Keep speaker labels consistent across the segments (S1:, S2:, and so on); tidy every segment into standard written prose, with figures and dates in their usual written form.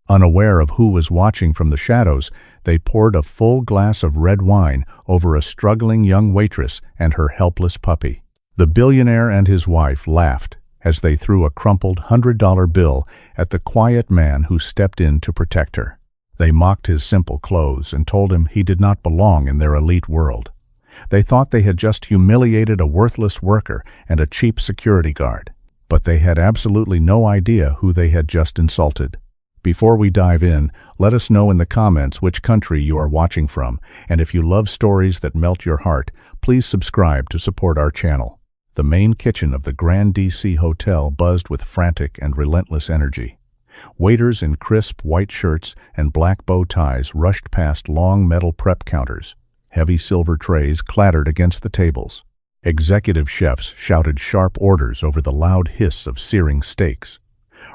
S1: Unaware of who was watching from the shadows, they poured a full glass of red wine over a struggling young waitress and her helpless puppy. The billionaire and his wife laughed as they threw a crumpled $100 bill at the quiet man who stepped in to protect her. They mocked his simple clothes and told him he did not belong in their elite world. They thought they had just humiliated a worthless worker and a cheap security guard, but they had absolutely no idea who they had just insulted. Before we dive in, let us know in the comments which country you are watching from, and if you love stories that melt your heart, please subscribe to support our channel. The main kitchen of the Grand DC Hotel buzzed with frantic and relentless energy. Waiters in crisp white shirts and black bow ties rushed past long metal prep counters. Heavy silver trays clattered against the tables. Executive chefs shouted sharp orders over the loud hiss of searing steaks.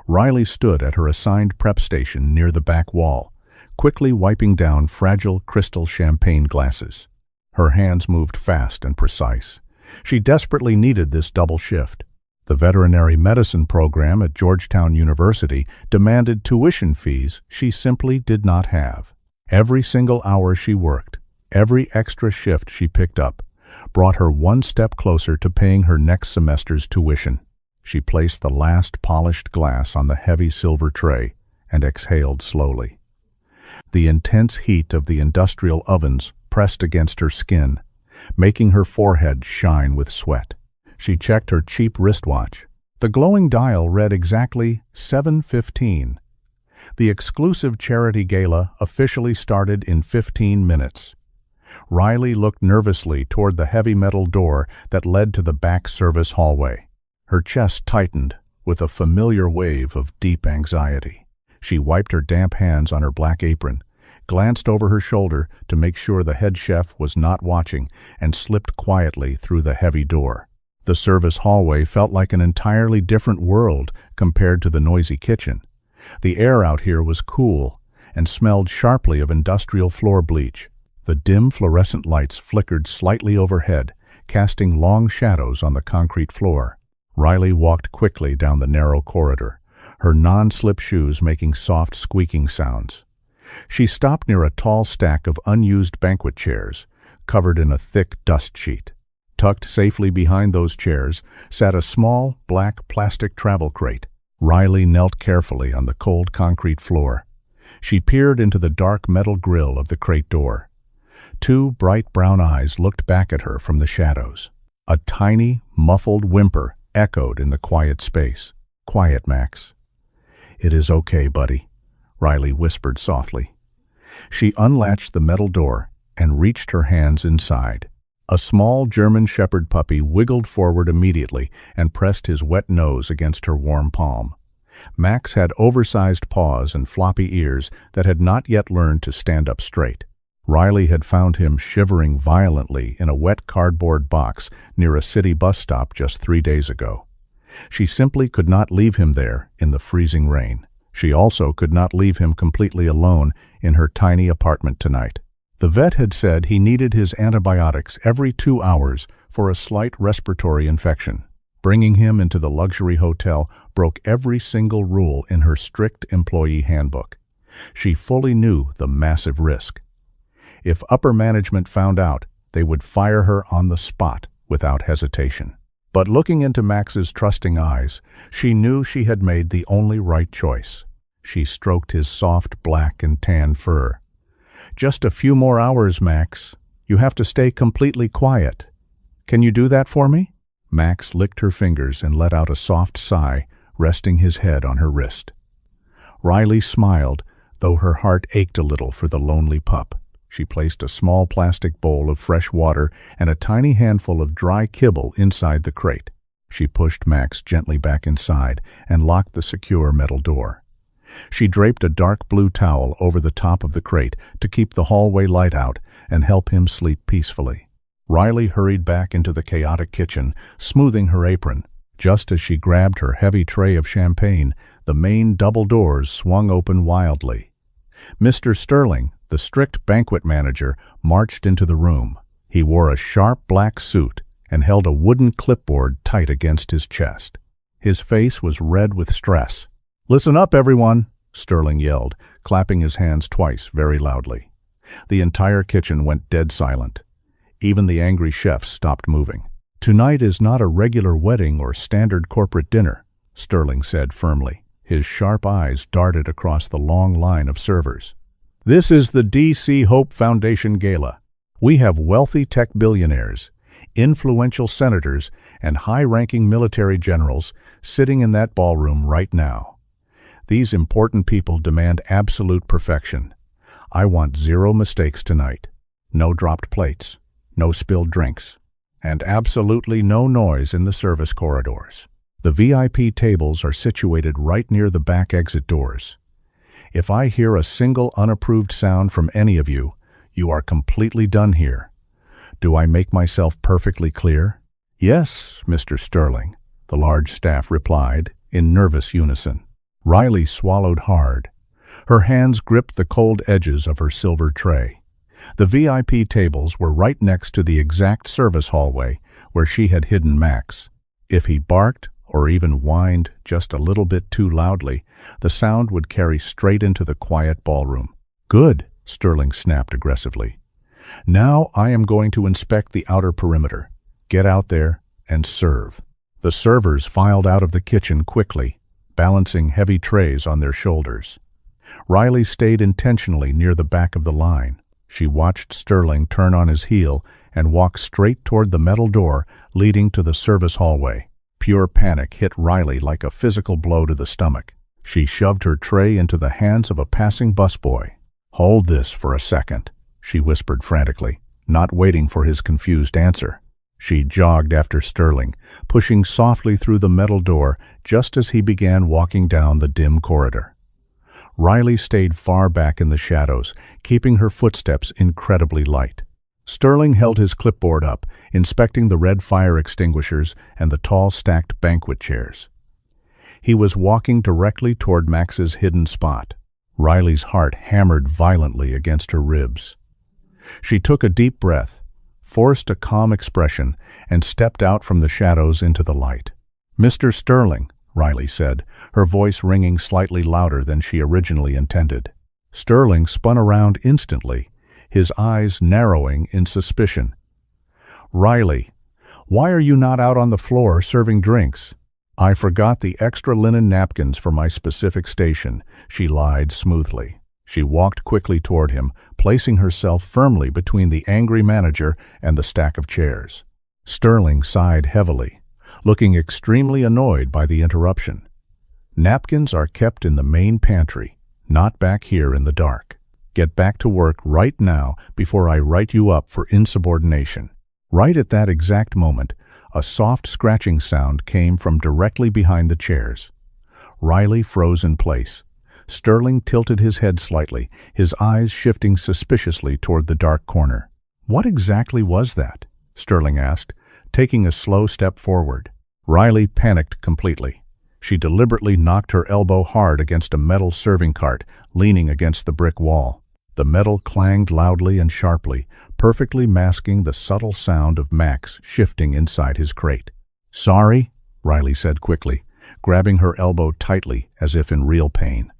S1: Riley stood at her assigned prep station near the back wall, quickly wiping down fragile crystal champagne glasses. Her hands moved fast and precise. She desperately needed this double shift. The veterinary medicine program at Georgetown University demanded tuition fees she simply did not have. Every single hour she worked, every extra shift she picked up, brought her one step closer to paying her next semester's tuition. She placed the last polished glass on the heavy silver tray and exhaled slowly. The intense heat of the industrial ovens pressed against her skin, making her forehead shine with sweat. She checked her cheap wristwatch. The glowing dial read exactly 7:15. The exclusive charity gala officially started in 15 minutes. Riley looked nervously toward the heavy metal door that led to the back service hallway. Her chest tightened with a familiar wave of deep anxiety. She wiped her damp hands on her black apron, glanced over her shoulder to make sure the head chef was not watching, and slipped quietly through the heavy door. The service hallway felt like an entirely different world compared to the noisy kitchen. The air out here was cool and smelled sharply of industrial floor bleach. The dim fluorescent lights flickered slightly overhead, casting long shadows on the concrete floor. Riley walked quickly down the narrow corridor, her non-slip shoes making soft squeaking sounds. She stopped near a tall stack of unused banquet chairs, covered in a thick dust sheet. Tucked safely behind those chairs sat a small, black plastic travel crate. Riley knelt carefully on the cold concrete floor. She peered into the dark metal grill of the crate door. Two bright brown eyes looked back at her from the shadows. A tiny, muffled whimper echoed in the quiet space. "Quiet, Max." "It is okay, buddy," Riley whispered softly. She unlatched the metal door and reached her hands inside. A small German Shepherd puppy wiggled forward immediately and pressed his wet nose against her warm palm. Max had oversized paws and floppy ears that had not yet learned to stand up straight. Riley had found him shivering violently in a wet cardboard box near a city bus stop just 3 days ago. She simply could not leave him there in the freezing rain. She also could not leave him completely alone in her tiny apartment tonight. The vet had said he needed his antibiotics every 2 hours for a slight respiratory infection. Bringing him into the luxury hotel broke every single rule in her strict employee handbook. She fully knew the massive risk. If upper management found out, they would fire her on the spot without hesitation. But looking into Max's trusting eyes, she knew she had made the only right choice. She stroked his soft black and tan fur. "Just a few more hours, Max. You have to stay completely quiet. Can you do that for me?" Max licked her fingers and let out a soft sigh, resting his head on her wrist. Riley smiled, though her heart ached a little for the lonely pup. She placed a small plastic bowl of fresh water and a tiny handful of dry kibble inside the crate. She pushed Max gently back inside and locked the secure metal door. She draped a dark blue towel over the top of the crate to keep the hallway light out and help him sleep peacefully. Riley hurried back into the chaotic kitchen, smoothing her apron. Just as she grabbed her heavy tray of champagne, the main double doors swung open wildly. Mr. Sterling, the strict banquet manager, marched into the room. He wore a sharp black suit and held a wooden clipboard tight against his chest. His face was red with stress. "Listen up, everyone," Sterling yelled, clapping his hands twice very loudly. The entire kitchen went dead silent. Even the angry chefs stopped moving. "Tonight is not a regular wedding or standard corporate dinner," Sterling said firmly. His sharp eyes darted across the long line of servers. "This is the D.C. Hope Foundation Gala. We have wealthy tech billionaires, influential senators, and high-ranking military generals sitting in that ballroom right now. These important people demand absolute perfection. I want zero mistakes tonight. No dropped plates, no spilled drinks, and absolutely no noise in the service corridors. The VIP tables are situated right near the back exit doors. If I hear a single unapproved sound from any of you, you are completely done here. Do I make myself perfectly clear?" "Yes, Mr. Sterling," the large staff replied, in nervous unison. Riley swallowed hard. Her hands gripped the cold edges of her silver tray. The VIP tables were right next to the exact service hallway where she had hidden Max. If he barked or even whined just a little bit too loudly, the sound would carry straight into the quiet ballroom. "Good," Sterling snapped aggressively. "Now I am going to inspect the outer perimeter. Get out there and serve." The servers filed out of the kitchen quickly, balancing heavy trays on their shoulders. Riley stayed intentionally near the back of the line. She watched Sterling turn on his heel and walk straight toward the metal door leading to the service hallway. Pure panic hit Riley like a physical blow to the stomach. She shoved her tray into the hands of a passing busboy. "Hold this for a second," she whispered frantically, not waiting for his confused answer. She jogged after Sterling, pushing softly through the metal door just as he began walking down the dim corridor. Riley stayed far back in the shadows, keeping her footsteps incredibly light. Sterling held his clipboard up, inspecting the red fire extinguishers and the tall stacked banquet chairs. He was walking directly toward Max's hidden spot. Riley's heart hammered violently against her ribs. She took a deep breath, forced a calm expression, and stepped out from the shadows into the light. "Mr. Sterling," Riley said, her voice ringing slightly louder than she originally intended. Sterling spun around instantly, his eyes narrowing in suspicion. "Riley, why are you not out on the floor serving drinks?" "I forgot the extra linen napkins for my specific station," she lied smoothly. She walked quickly toward him, placing herself firmly between the angry manager and the stack of chairs. Sterling sighed heavily, looking extremely annoyed by the interruption. "Napkins are kept in the main pantry, not back here in the dark. Get back to work right now before I write you up for insubordination." Right at that exact moment, a soft scratching sound came from directly behind the chairs. Riley froze in place. Sterling tilted his head slightly, his eyes shifting suspiciously toward the dark corner. "What exactly was that?" Sterling asked, taking a slow step forward. Riley panicked completely. She deliberately knocked her elbow hard against a metal serving cart, leaning against the brick wall. The metal clanged loudly and sharply, perfectly masking the subtle sound of Max shifting inside his crate. "Sorry," Riley said quickly, grabbing her elbow tightly as if in real pain.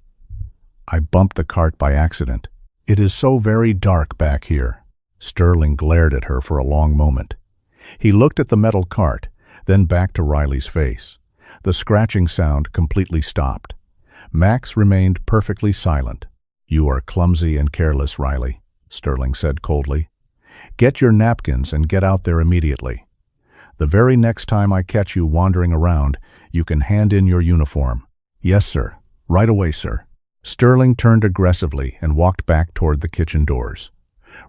S1: "I bumped the cart by accident. It is so very dark back here." Sterling glared at her for a long moment. He looked at the metal cart, then back to Riley's face. The scratching sound completely stopped. Max remained perfectly silent. "You are clumsy and careless, Riley," Sterling said coldly. "Get your napkins and get out there immediately. The very next time I catch you wandering around, you can hand in your uniform." "Yes, sir. Right away, sir." Sterling turned aggressively and walked back toward the kitchen doors.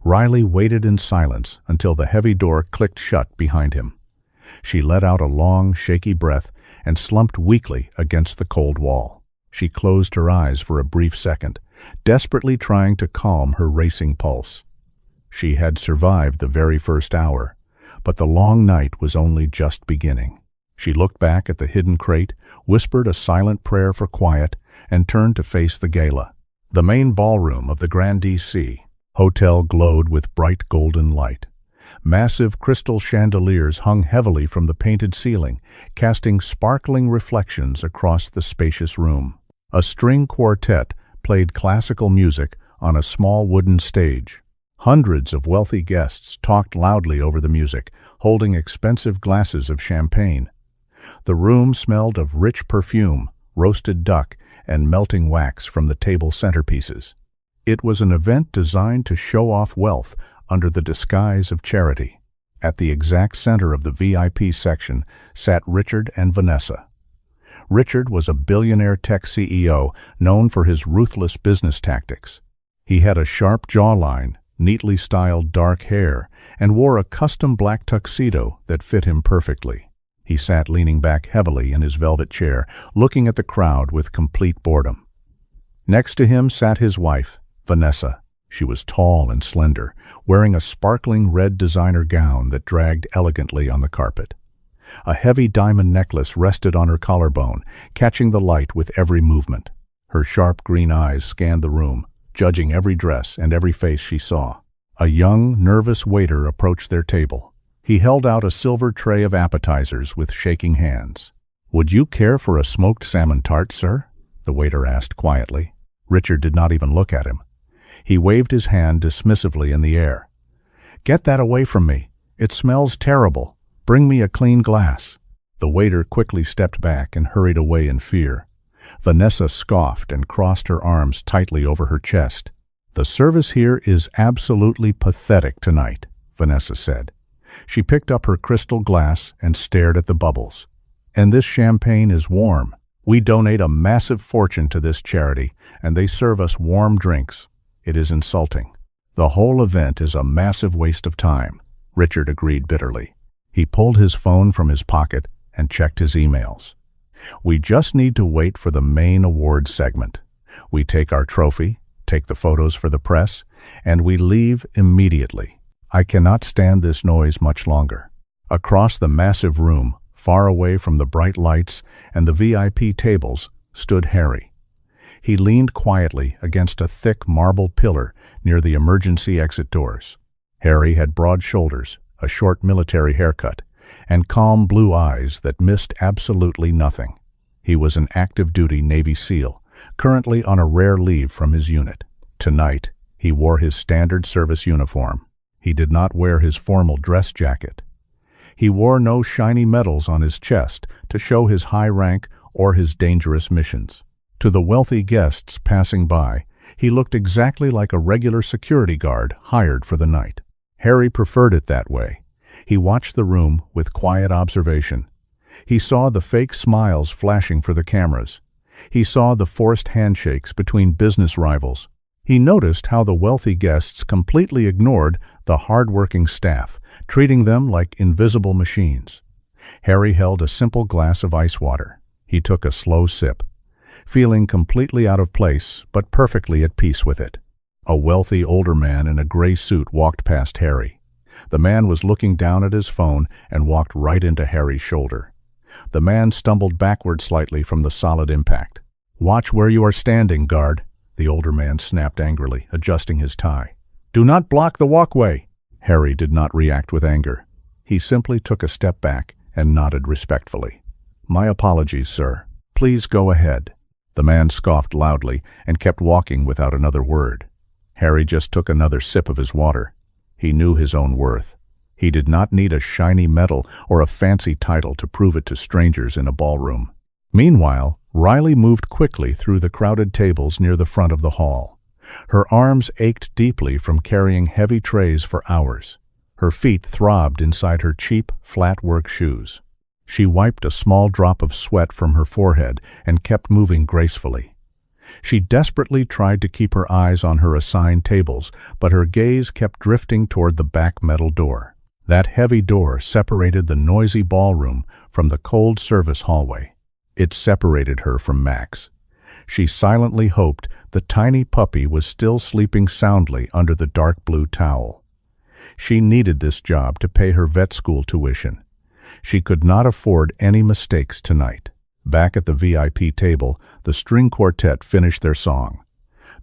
S1: Riley waited in silence until the heavy door clicked shut behind him. She let out a long, shaky breath and slumped weakly against the cold wall. She closed her eyes for a brief second, desperately trying to calm her racing pulse. She had survived the very first hour, but the long night was only just beginning. She looked back at the hidden crate, whispered a silent prayer for quiet, and turned to face the gala. The main ballroom of the Grand D.C. Hotel glowed with bright golden light. Massive crystal chandeliers hung heavily from the painted ceiling, casting sparkling reflections across the spacious room. A string quartet played classical music on a small wooden stage. Hundreds of wealthy guests talked loudly over the music, holding expensive glasses of champagne. The room smelled of rich perfume, roasted duck, and melting wax from the table centerpieces. It was an event designed to show off wealth under the disguise of charity. At the exact center of the VIP section sat Richard and Vanessa. Richard was a billionaire tech CEO known for his ruthless business tactics. He had a sharp jawline, neatly styled dark hair, and wore a custom black tuxedo that fit him perfectly. He sat leaning back heavily in his velvet chair, looking at the crowd with complete boredom. Next to him sat his wife, Vanessa. She was tall and slender, wearing a sparkling red designer gown that dragged elegantly on the carpet. A heavy diamond necklace rested on her collarbone, catching the light with every movement. Her sharp green eyes scanned the room, judging every dress and every face she saw. A young, nervous waiter approached their table. He held out a silver tray of appetizers with shaking hands. "Would you care for a smoked salmon tart, sir?" the waiter asked quietly. Richard did not even look at him. He waved his hand dismissively in the air. "Get that away from me. It smells terrible. Bring me a clean glass." The waiter quickly stepped back and hurried away in fear. Vanessa scoffed and crossed her arms tightly over her chest. "The service here is absolutely pathetic tonight," Vanessa said. She picked up her crystal glass and stared at the bubbles. "And this champagne is warm. We donate a massive fortune to this charity, and they serve us warm drinks. It is insulting. The whole event is a massive waste of time," Richard agreed bitterly. He pulled his phone from his pocket and checked his emails. "We just need to wait for the main awards segment. We take our trophy, take the photos for the press, and we leave immediately. I cannot stand this noise much longer." Across the massive room, far away from the bright lights and the VIP tables, stood Harry. He leaned quietly against a thick marble pillar near the emergency exit doors. Harry had broad shoulders, a short military haircut, and calm blue eyes that missed absolutely nothing. He was an active-duty Navy SEAL, currently on a rare leave from his unit. Tonight, he wore his standard service uniform. He did not wear his formal dress jacket. He wore no shiny medals on his chest to show his high rank or his dangerous missions. To the wealthy guests passing by, he looked exactly like a regular security guard hired for the night. Harry preferred it that way. He watched the room with quiet observation. He saw the fake smiles flashing for the cameras. He saw the forced handshakes between business rivals. He noticed how the wealthy guests completely ignored the hard-working staff, treating them like invisible machines. Harry held a simple glass of ice water. He took a slow sip, feeling completely out of place but perfectly at peace with it. A wealthy older man in a gray suit walked past Harry. The man was looking down at his phone and walked right into Harry's shoulder. The man stumbled backward slightly from the solid impact. "Watch where you are standing, guard," the older man snapped angrily, adjusting his tie. "Do not block the walkway." Harry did not react with anger. He simply took a step back and nodded respectfully. "My apologies, sir. Please go ahead." The man scoffed loudly and kept walking without another word. Harry just took another sip of his water. He knew his own worth. He did not need a shiny medal or a fancy title to prove it to strangers in a ballroom. Meanwhile, Riley moved quickly through the crowded tables near the front of the hall. Her arms ached deeply from carrying heavy trays for hours. Her feet throbbed inside her cheap, flat work shoes. She wiped a small drop of sweat from her forehead and kept moving gracefully. She desperately tried to keep her eyes on her assigned tables, but her gaze kept drifting toward the back metal door. That heavy door separated the noisy ballroom from the cold service hallway. It separated her from Max. She silently hoped the tiny puppy was still sleeping soundly under the dark blue towel. She needed this job to pay her vet school tuition. She could not afford any mistakes tonight. Back at the VIP table, the string quartet finished their song.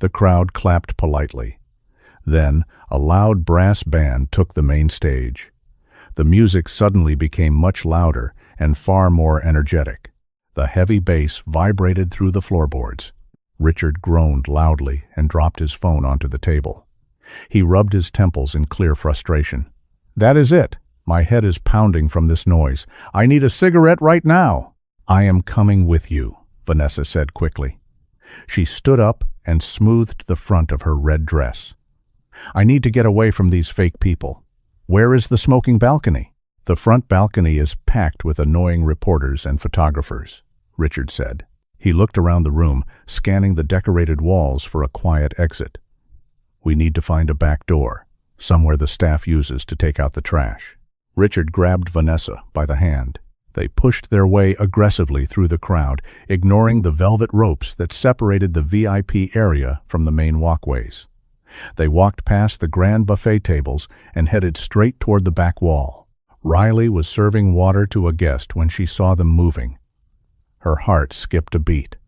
S1: The crowd clapped politely. Then, a loud brass band took the main stage. The music suddenly became much louder and far more energetic. The heavy bass vibrated through the floorboards. Richard groaned loudly and dropped his phone onto the table. He rubbed his temples in clear frustration. "That is it. My head is pounding from this noise. I need a cigarette right now." "I am coming with you," Vanessa said quickly. She stood up and smoothed the front of her red dress. "I need to get away from these fake people. Where is the smoking balcony?" "The front balcony is packed with annoying reporters and photographers," Richard said. He looked around the room, scanning the decorated walls for a quiet exit. "We need to find a back door, somewhere the staff uses to take out the trash." Richard grabbed Vanessa by the hand. They pushed their way aggressively through the crowd, ignoring the velvet ropes that separated the VIP area from the main walkways. They walked past the grand buffet tables and headed straight toward the back wall. Riley was serving water to a guest when she saw them moving. Her heart skipped a beat.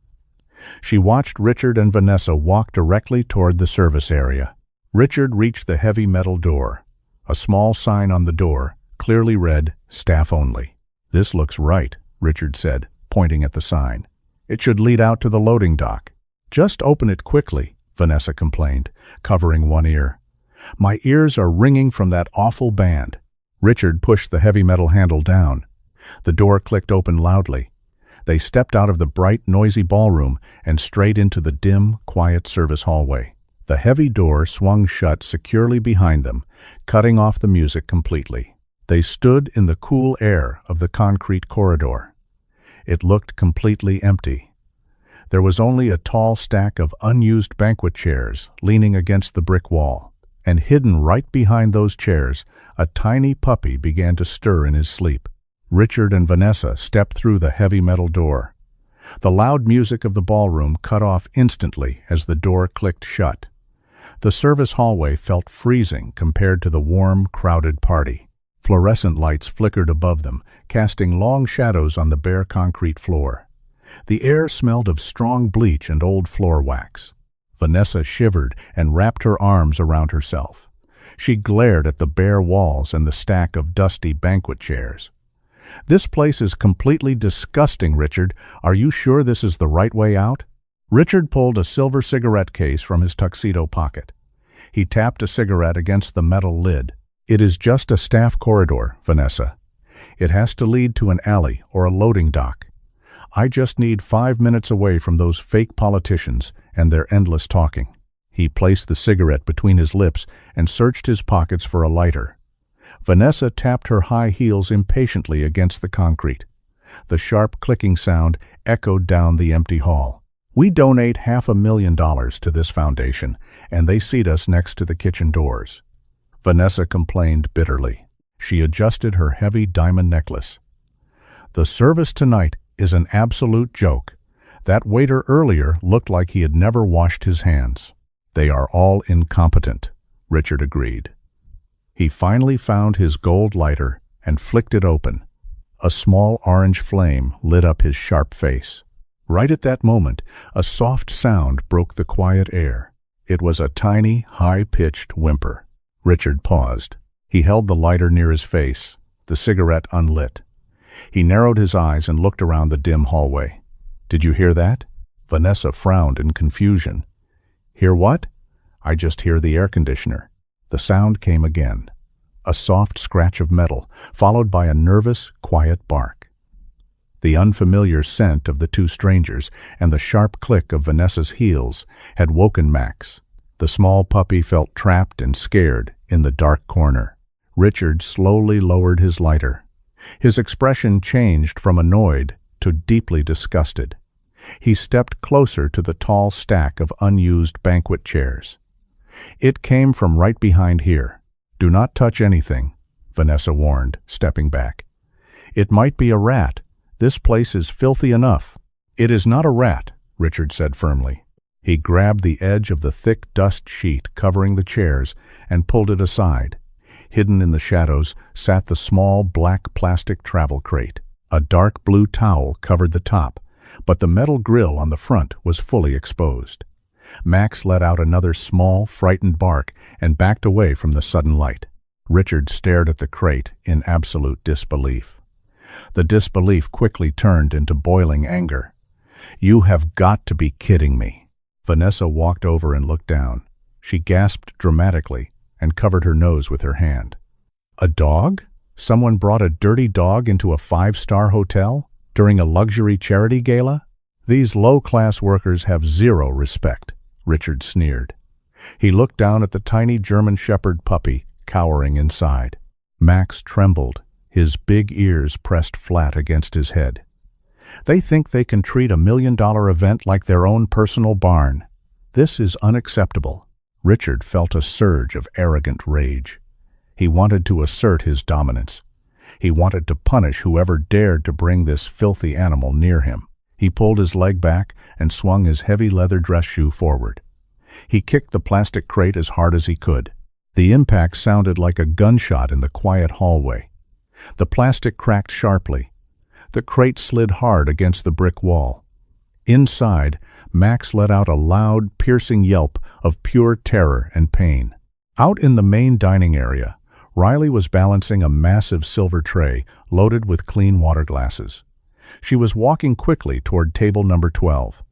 S1: She watched Richard and Vanessa walk directly toward the service area. Richard reached the heavy metal door. A small sign on the door clearly read, "Staff only." "This looks right," Richard said, pointing at the sign. "It should lead out to the loading dock." "Just open it quickly," Vanessa complained, covering one ear. "My ears are ringing from that awful band." Richard pushed the heavy metal handle down. The door clicked open loudly. They stepped out of the bright, noisy ballroom and straight into the dim, quiet service hallway. The heavy door swung shut securely behind them, cutting off the music completely. They stood in the cool air of the concrete corridor. It looked completely empty. There was only a tall stack of unused banquet chairs leaning against the brick wall, and hidden right behind those chairs, a tiny puppy began to stir in his sleep. Richard and Vanessa stepped through the heavy metal door. The loud music of the ballroom cut off instantly as the door clicked shut. The service hallway felt freezing compared to the warm, crowded party. Fluorescent lights flickered above them, casting long shadows on the bare concrete floor. The air smelled of strong bleach and old floor wax. Vanessa shivered and wrapped her arms around herself. She glared at the bare walls and the stack of dusty banquet chairs. "This place is completely disgusting, Richard. Are you sure this is the right way out?" Richard pulled a silver cigarette case from his tuxedo pocket. He tapped a cigarette against the metal lid. "It is just a staff corridor, Vanessa. It has to lead to an alley or a loading dock. I just need 5 minutes away from those fake politicians and their endless talking." He placed the cigarette between his lips and searched his pockets for a lighter. Vanessa tapped her high heels impatiently against the concrete. The sharp clicking sound echoed down the empty hall. "We donate $500,000 to this foundation, and they seat us next to the kitchen doors." Vanessa complained bitterly. She adjusted her heavy diamond necklace. "The service tonight is an absolute joke. That waiter earlier looked like he had never washed his hands." "They are all incompetent," Richard agreed. He finally found his gold lighter and flicked it open. A small orange flame lit up his sharp face. Right at that moment, a soft sound broke the quiet air. It was a tiny, high-pitched whimper. Richard paused. He held the lighter near his face, the cigarette unlit. He narrowed his eyes and looked around the dim hallway. "Did you hear that?" Vanessa frowned in confusion. "Hear what?" "I just hear the air conditioner." The sound came again. A soft scratch of metal, followed by a nervous, quiet bark. The unfamiliar scent of the two strangers and the sharp click of Vanessa's heels had woken Max. The small puppy felt trapped and scared in the dark corner. Richard slowly lowered his lighter. His expression changed from annoyed to deeply disgusted. He stepped closer to the tall stack of unused banquet chairs. "It came from right behind here. Do not touch anything," Vanessa warned, stepping back. "It might be a rat. This place is filthy enough." "It is not a rat," Richard said firmly. He grabbed the edge of the thick dust sheet covering the chairs and pulled it aside. Hidden in the shadows sat the small black plastic travel crate. A dark blue towel covered the top, but the metal grill on the front was fully exposed. Max let out another small, frightened bark and backed away from the sudden light. Richard stared at the crate in absolute disbelief. The disbelief quickly turned into boiling anger. "You have got to be kidding me." Vanessa walked over and looked down. She gasped dramatically and covered her nose with her hand. A dog? Someone brought a dirty dog into a 5-star hotel during a luxury charity gala? These low-class workers have zero respect, Richard sneered. He looked down at the tiny German Shepherd puppy cowering inside. Max trembled, his big ears pressed flat against his head. They think they can treat a $1 million event like their own personal barn. This is unacceptable. Richard felt a surge of arrogant rage. He wanted to assert his dominance. He wanted to punish whoever dared to bring this filthy animal near him. He pulled his leg back and swung his heavy leather dress shoe forward. He kicked the plastic crate as hard as he could. The impact sounded like a gunshot in the quiet hallway. The plastic cracked sharply. The crate slid hard against the brick wall. Inside, Max let out a loud, piercing yelp of pure terror and pain. Out in the main dining area, Riley was balancing a massive silver tray loaded with clean water glasses. She was walking quickly toward table number 12.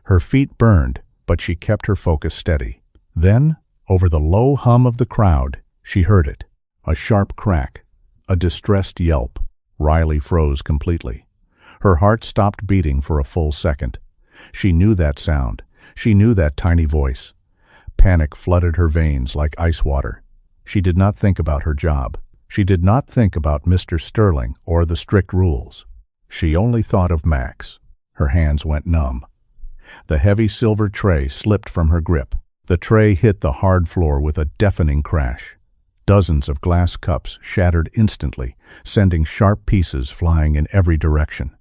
S1: Her feet burned, but she kept her focus steady. Then, over the low hum of the crowd, she heard it. A sharp crack, a distressed yelp. Riley froze completely. Her heart stopped beating for a full second. She knew that sound. She knew that tiny voice. Panic flooded her veins like ice water. She did not think about her job. She did not think about Mr. Sterling or the strict rules. She only thought of Max. Her hands went numb. The heavy silver tray slipped from her grip. The tray hit the hard floor with a deafening crash. Dozens of glass cups shattered instantly, sending sharp pieces flying in every direction.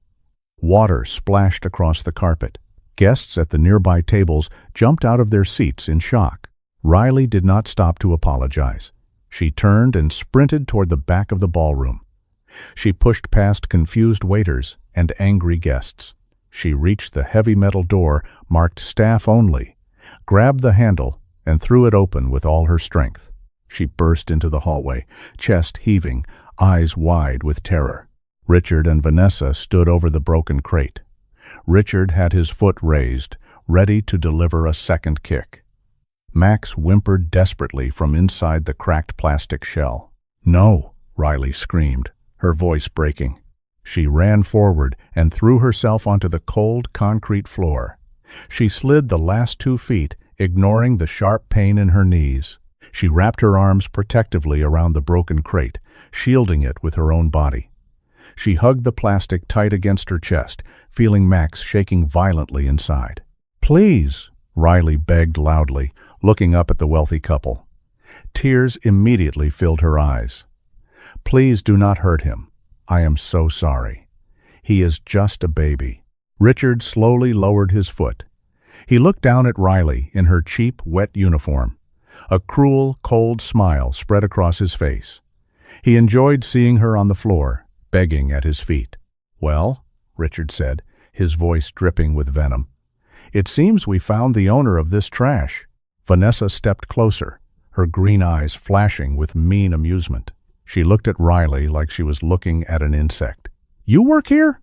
S1: Water splashed across the carpet. Guests at the nearby tables jumped out of their seats in shock. Riley did not stop to apologize. She turned and sprinted toward the back of the ballroom. She pushed past confused waiters and angry guests. She reached the heavy metal door marked Staff Only, grabbed the handle, and threw it open with all her strength. She burst into the hallway, chest heaving, eyes wide with terror. Richard and Vanessa stood over the broken crate. Richard had his foot raised, ready to deliver a second kick. Max whimpered desperately from inside the cracked plastic shell. "No!" Riley screamed, her voice breaking. She ran forward and threw herself onto the cold concrete floor. She slid the last 2 feet, ignoring the sharp pain in her knees. She wrapped her arms protectively around the broken crate, shielding it with her own body. She hugged the plastic tight against her chest, feeling Max shaking violently inside. "Please," Riley begged loudly, looking up at the wealthy couple. Tears immediately filled her eyes. "Please do not hurt him. I am so sorry. He is just a baby." Richard slowly lowered his foot. He looked down at Riley in her cheap, wet uniform. A cruel, cold smile spread across his face. He enjoyed seeing her on the floor, begging at his feet. "Well," Richard said, his voice dripping with venom, "it seems we found the owner of this trash." Vanessa stepped closer, her green eyes flashing with mean amusement. She looked at Riley like she was looking at an insect. "You work here?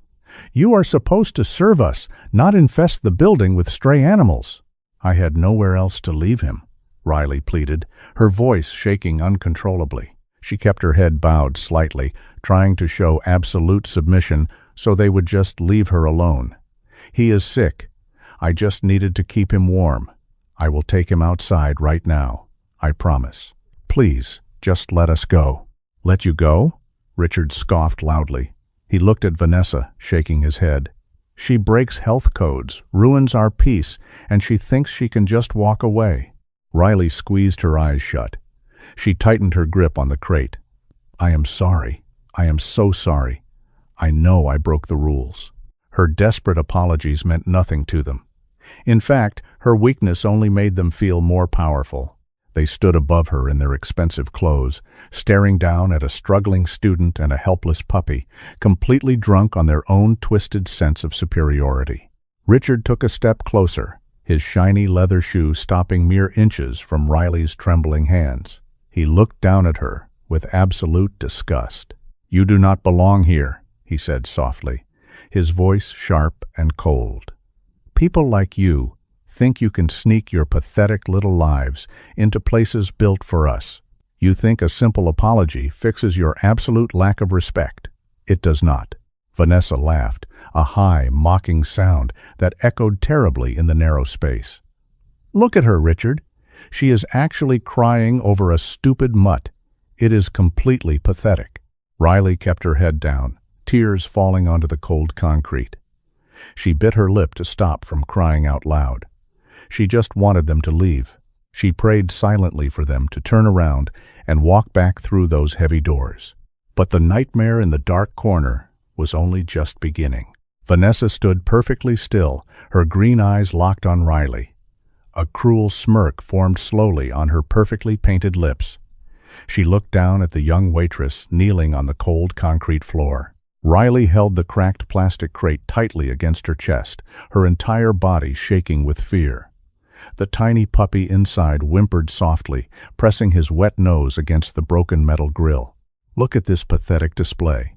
S1: You are supposed to serve us, not infest the building with stray animals." "I had nowhere else to leave him," Riley pleaded, her voice shaking uncontrollably. She kept her head bowed slightly, trying to show absolute submission so they would just leave her alone. "He is sick. I just needed to keep him warm. I will take him outside right now. I promise. Please, just let us go." "Let you go?" Richard scoffed loudly. He looked at Vanessa, shaking his head. "She breaks health codes, ruins our peace, and she thinks she can just walk away." Riley squeezed her eyes shut. She tightened her grip on the crate. "I am sorry. I am so sorry. I know I broke the rules." Her desperate apologies meant nothing to them. In fact, her weakness only made them feel more powerful. They stood above her in their expensive clothes, staring down at a struggling student and a helpless puppy, completely drunk on their own twisted sense of superiority. Richard took a step closer, his shiny leather shoe stopping mere inches from Riley's trembling hands. He looked down at her with absolute disgust. "You do not belong here," he said softly, his voice sharp and cold. "People like you think you can sneak your pathetic little lives into places built for us. You think a simple apology fixes your absolute lack of respect. It does not. Vanessa laughed, a high, mocking sound that echoed terribly in the narrow space. Look at her, Richard. She is actually crying over a stupid mutt. It is completely pathetic. Riley kept her head down, tears falling onto the cold concrete. She bit her lip to stop from crying out loud. She just wanted them to leave. She prayed silently for them to turn around and walk back through those heavy doors. But the nightmare in the dark corner was only just beginning. Vanessa stood perfectly still, her green eyes locked on Riley. A cruel smirk formed slowly on her perfectly painted lips. She looked down at the young waitress kneeling on the cold concrete floor. Riley held the cracked plastic crate tightly against her chest, her entire body shaking with fear. The tiny puppy inside whimpered softly, pressing his wet nose against the broken metal grill. "Look at this pathetic display,"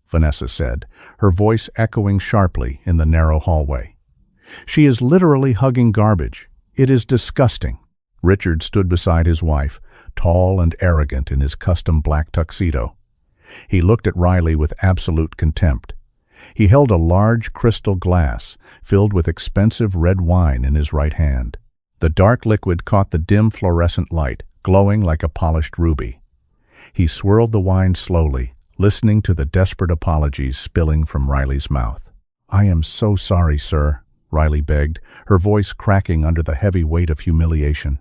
S1: Vanessa said, her voice echoing sharply in the narrow hallway. "She is literally hugging garbage. It is disgusting." Richard stood beside his wife, tall and arrogant in his custom black tuxedo. He looked at Riley with absolute contempt. He held a large crystal glass filled with expensive red wine in his right hand. The dark liquid caught the dim fluorescent light, glowing like a polished ruby. He swirled the wine slowly, listening to the desperate apologies spilling from Riley's mouth. "I am so sorry, sir," Riley begged, her voice cracking under the heavy weight of humiliation.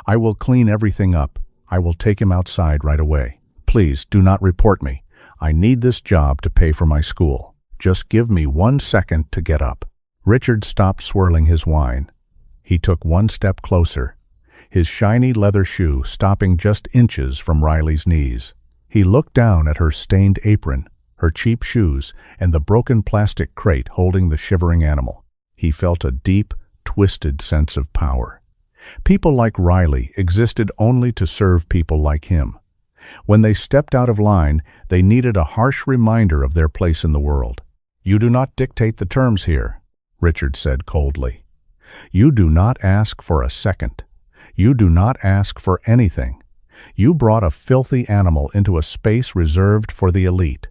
S1: "I will clean everything up. I will take him outside right away. Please do not report me. I need this job to pay for my school. Just give me 1 second to get up." Richard stopped swirling his wine. He took 1 step closer, his shiny leather shoe stopping just inches from Riley's knees. He looked down at her stained apron, her cheap shoes, and the broken plastic crate holding the shivering animal. He felt a deep, twisted sense of power. People like Riley existed only to serve people like him. When they stepped out of line, they needed a harsh reminder of their place in the world. "You do not dictate the terms here," Richard said coldly. "You do not ask for a second. You do not ask for anything. You brought a filthy animal into a space reserved for the elite.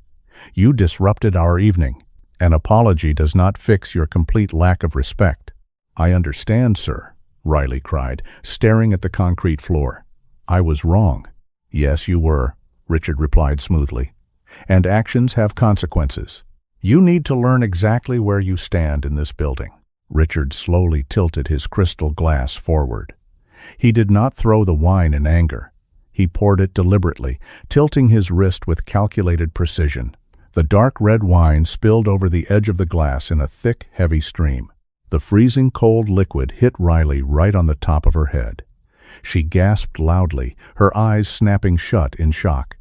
S1: You disrupted our evening. An apology does not fix your complete lack of respect." "I understand, sir," Riley cried, staring at the concrete floor. "I was wrong." "Yes, you were," Richard replied smoothly. "And actions have consequences. You need to learn exactly where you stand in this building." Richard slowly tilted his crystal glass forward. He did not throw the wine in anger. He poured it deliberately, tilting his wrist with calculated precision. The dark red wine spilled over the edge of the glass in a thick, heavy stream. The freezing cold liquid hit Riley right on the top of her head. She gasped loudly, her eyes snapping shut in shock.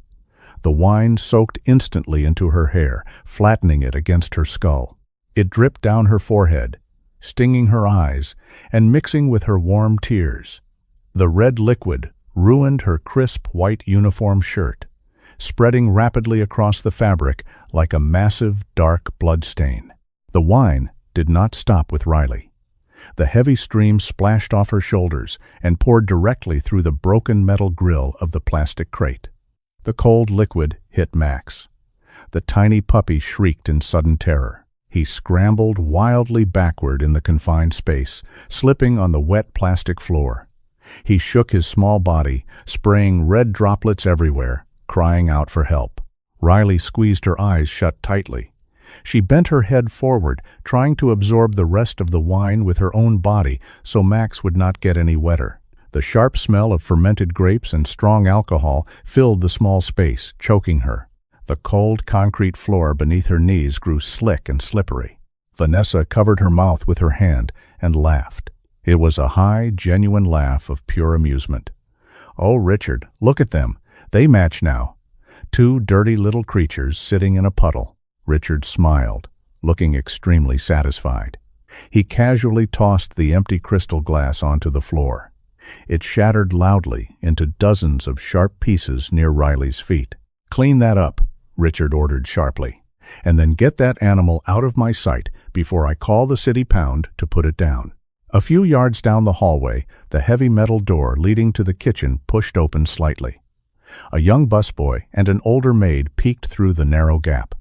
S1: The wine soaked instantly into her hair, flattening it against her skull. It dripped down her forehead, stinging her eyes, and mixing with her warm tears. The red liquid ruined her crisp white uniform shirt, spreading rapidly across the fabric like a massive, dark bloodstain. The wine did not stop with Riley. The heavy stream splashed off her shoulders and poured directly through the broken metal grill of the plastic crate. The cold liquid hit Max. The tiny puppy shrieked in sudden terror. He scrambled wildly backward in the confined space, slipping on the wet plastic floor. He shook his small body, spraying red droplets everywhere, crying out for help. Riley squeezed her eyes shut tightly. She bent her head forward, trying to absorb the rest of the wine with her own body so Max would not get any wetter. The sharp smell of fermented grapes and strong alcohol filled the small space, choking her. The cold concrete floor beneath her knees grew slick and slippery. Vanessa covered her mouth with her hand and laughed. It was a high, genuine laugh of pure amusement. "Oh, Richard, look at them. They match now. 2 dirty little creatures sitting in a puddle." Richard smiled, looking extremely satisfied. He casually tossed the empty crystal glass onto the floor. It shattered loudly into dozens of sharp pieces near Riley's feet. "Clean that up," Richard ordered sharply, "and then get that animal out of my sight before I call the city pound to put it down." A few yards down the hallway, the heavy metal door leading to the kitchen pushed open slightly. A young busboy and an older maid peeked through the narrow gap.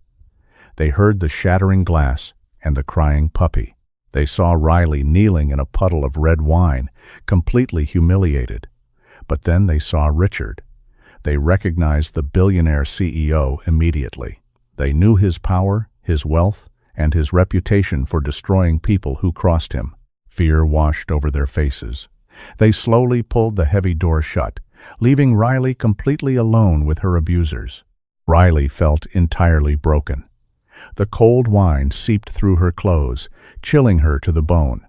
S1: They heard the shattering glass and the crying puppy. They saw Riley kneeling in a puddle of red wine, completely humiliated. But then they saw Richard. They recognized the billionaire CEO immediately. They knew his power, his wealth, and his reputation for destroying people who crossed him. Fear washed over their faces. They slowly pulled the heavy door shut, leaving Riley completely alone with her abusers. Riley felt entirely broken. The cold wine seeped through her clothes, chilling her to the bone.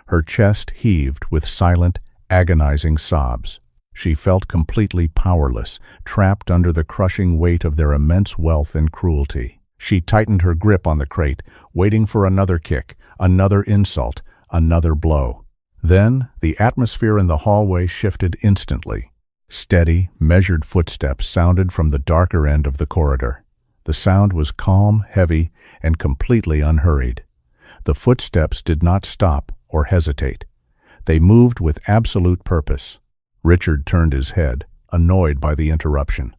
S1: Her chest heaved with silent, agonizing sobs. She felt completely powerless, trapped under the crushing weight of their immense wealth and cruelty. She tightened her grip on the crate, waiting for another kick, another insult, another blow. Then, the atmosphere in the hallway shifted instantly. Steady, measured footsteps sounded from the darker end of the corridor. The sound was calm, heavy, and completely unhurried. The footsteps did not stop or hesitate. They moved with absolute purpose. Richard turned his head, annoyed by the interruption.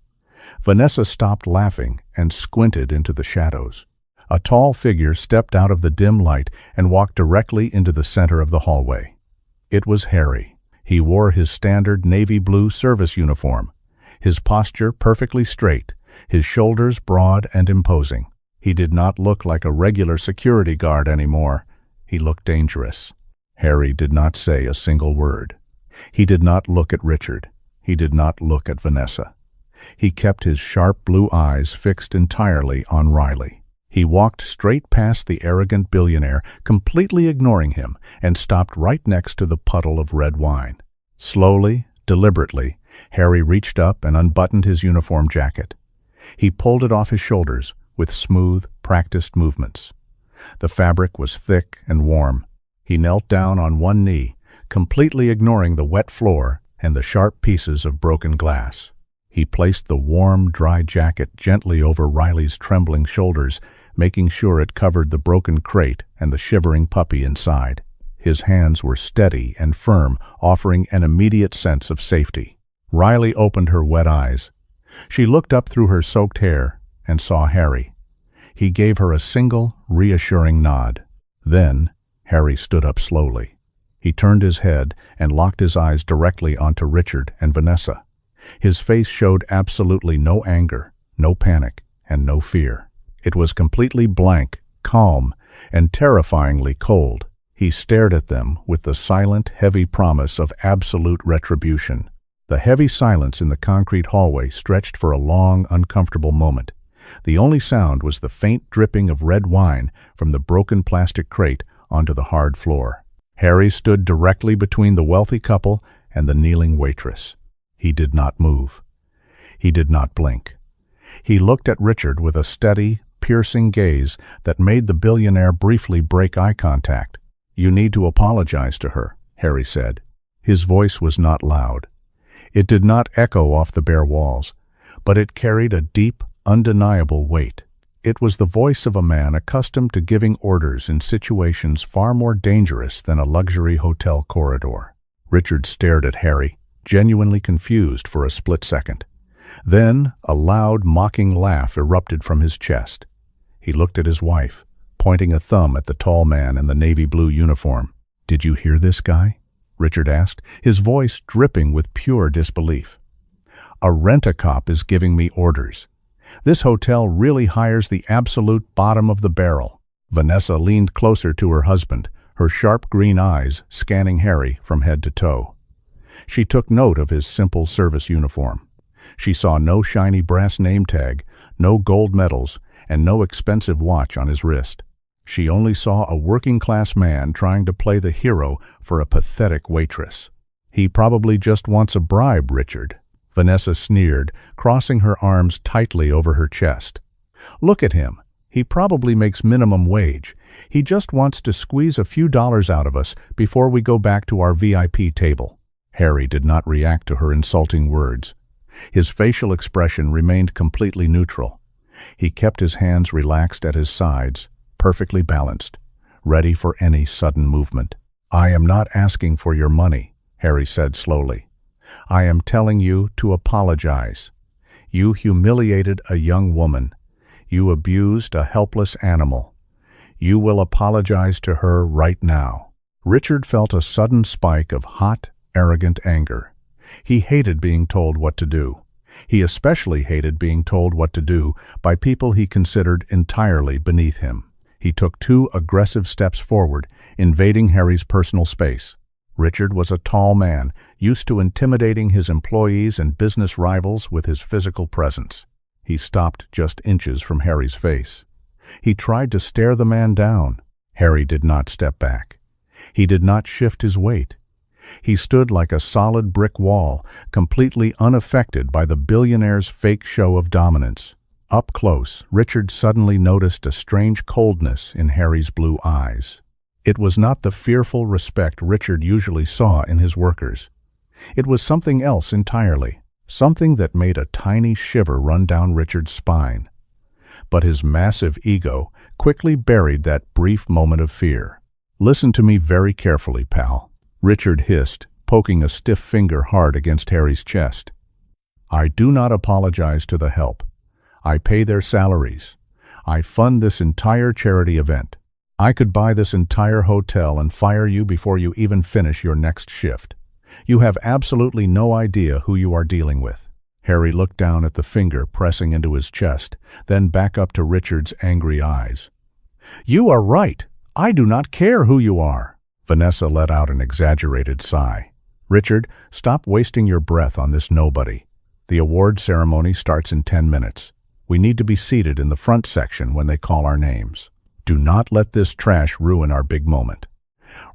S1: Vanessa stopped laughing and squinted into the shadows. A tall figure stepped out of the dim light and walked directly into the center of the hallway. It was Harry. He wore his standard navy blue service uniform, his posture perfectly straight, his shoulders broad and imposing. He did not look like a regular security guard anymore. He looked dangerous. Harry did not say a single word. He did not look at Richard. He did not look at Vanessa. He kept his sharp blue eyes fixed entirely on Riley. He walked straight past the arrogant billionaire, completely ignoring him, and stopped right next to the puddle of red wine. Slowly, deliberately, Harry reached up and unbuttoned his uniform jacket. He pulled it off his shoulders with smooth, practiced movements. The fabric was thick and warm. He knelt down on one knee, completely ignoring the wet floor and the sharp pieces of broken glass. He placed the warm, dry jacket gently over Riley's trembling shoulders, making sure it covered the broken crate and the shivering puppy inside. His hands were steady and firm, offering an immediate sense of safety. Riley opened her wet eyes. She looked up through her soaked hair and saw Harry. He gave her a single, reassuring nod. Then, Harry stood up slowly. He turned his head and locked his eyes directly onto Richard and Vanessa. His face showed absolutely no anger, no panic, and no fear. It was completely blank, calm, and terrifyingly cold. He stared at them with the silent, heavy promise of absolute retribution. The heavy silence in the concrete hallway stretched for a long, uncomfortable moment. The only sound was the faint dripping of red wine from the broken plastic crate onto the hard floor. Harry stood directly between the wealthy couple and the kneeling waitress. He did not move. He did not blink. He looked at Richard with a steady, piercing gaze that made the billionaire briefly break eye contact. "You need to apologize to her," Harry said. His voice was not loud. It did not echo off the bare walls, but it carried a deep, undeniable weight. It was the voice of a man accustomed to giving orders in situations far more dangerous than a luxury hotel corridor. Richard stared at Harry, genuinely confused for a split second. Then a loud, mocking laugh erupted from his chest. He looked at his wife, pointing a thumb at the tall man in the navy blue uniform. "Did you hear this guy?" Richard asked, his voice dripping with pure disbelief. "A rent-a-cop is giving me orders. This hotel really hires the absolute bottom of the barrel." Vanessa leaned closer to her husband, her sharp green eyes scanning Harry from head to toe. She took note of his simple service uniform. She saw no shiny brass name tag, no gold medals, and no expensive watch on his wrist. She only saw a working-class man trying to play the hero for a pathetic waitress. "He probably just wants a bribe, Richard," Vanessa sneered, crossing her arms tightly over her chest. "Look at him. He probably makes minimum wage. He just wants to squeeze a few dollars out of us before we go back to our VIP table." Harry did not react to her insulting words. His facial expression remained completely neutral. He kept his hands relaxed at his sides, perfectly balanced, ready for any sudden movement. "I am not asking for your money," Harry said slowly. "I am telling you to apologize. You humiliated a young woman. You abused a helpless animal. You will apologize to her right now." Richard felt a sudden spike of hot, arrogant anger. He hated being told what to do. He especially hated being told what to do by people he considered entirely beneath him. He took 2 aggressive steps forward, invading Harry's personal space. Richard was a tall man, used to intimidating his employees and business rivals with his physical presence. He stopped just inches from Harry's face. He tried to stare the man down. Harry did not step back. He did not shift his weight. He stood like a solid brick wall, completely unaffected by the billionaire's fake show of dominance. Up close, Richard suddenly noticed a strange coldness in Harry's blue eyes. It was not the fearful respect Richard usually saw in his workers. It was something else entirely, something that made a tiny shiver run down Richard's spine. But his massive ego quickly buried that brief moment of fear. "Listen to me very carefully, pal," Richard hissed, poking a stiff finger hard against Harry's chest. "I do not apologize to the help. I pay their salaries. I fund this entire charity event. I could buy this entire hotel and fire you before you even finish your next shift. You have absolutely no idea who you are dealing with." Harry looked down at the finger pressing into his chest, then back up to Richard's angry eyes. "You are right. I do not care who you are." Vanessa let out an exaggerated sigh. "Richard, stop wasting your breath on this nobody. The award ceremony starts in 10 minutes. We need to be seated in the front section when they call our names. Do not let this trash ruin our big moment."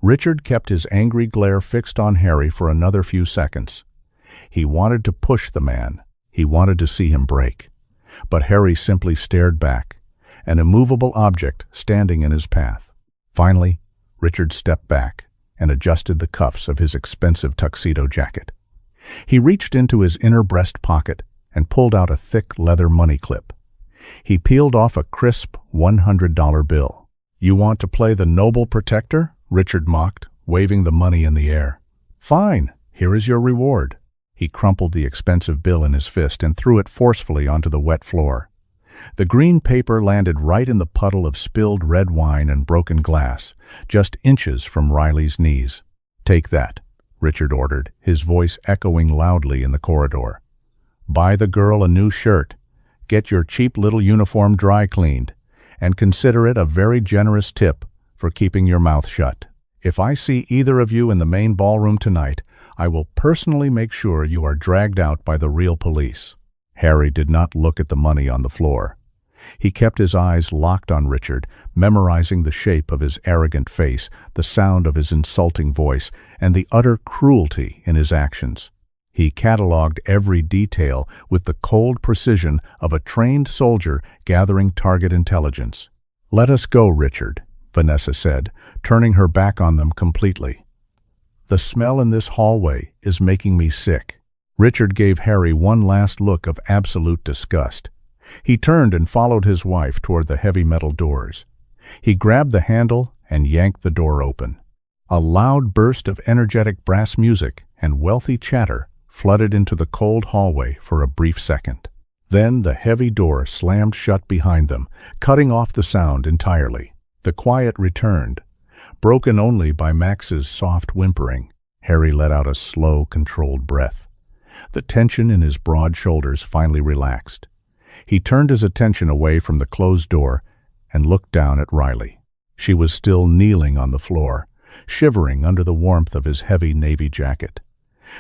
S1: Richard kept his angry glare fixed on Harry for another few seconds. He wanted to push the man. He wanted to see him break. But Harry simply stared back, an immovable object standing in his path. Finally, Richard stepped back and adjusted the cuffs of his expensive tuxedo jacket. He reached into his inner breast pocket and pulled out a thick leather money clip. He peeled off a crisp $100 bill. "You want to play the noble protector?" Richard mocked, waving the money in the air. "Fine, here is your reward." He crumpled the expensive bill in his fist and threw it forcefully onto the wet floor. The green paper landed right in the puddle of spilled red wine and broken glass, just inches from Riley's knees. "Take that," Richard ordered, his voice echoing loudly in the corridor. "Buy the girl a new shirt, get your cheap little uniform dry cleaned, and consider it a very generous tip for keeping your mouth shut. If I see either of you in the main ballroom tonight, I will personally make sure you are dragged out by the real police." Harry did not look at the money on the floor. He kept his eyes locked on Richard, memorizing the shape of his arrogant face, the sound of his insulting voice, and the utter cruelty in his actions. He catalogued every detail with the cold precision of a trained soldier gathering target intelligence. "Let us go, Richard," Vanessa said, turning her back on them completely. "The smell in this hallway is making me sick." Richard gave Harry one last look of absolute disgust. He turned and followed his wife toward the heavy metal doors. He grabbed the handle and yanked the door open. A loud burst of energetic brass music and wealthy chatter flooded into the cold hallway for a brief second. Then the heavy door slammed shut behind them, cutting off the sound entirely. The quiet returned, broken only by Max's soft whimpering. Harry let out a slow, controlled breath. The tension in his broad shoulders finally relaxed. He turned his attention away from the closed door and looked down at Riley. She was still kneeling on the floor, shivering under the warmth of his heavy navy jacket.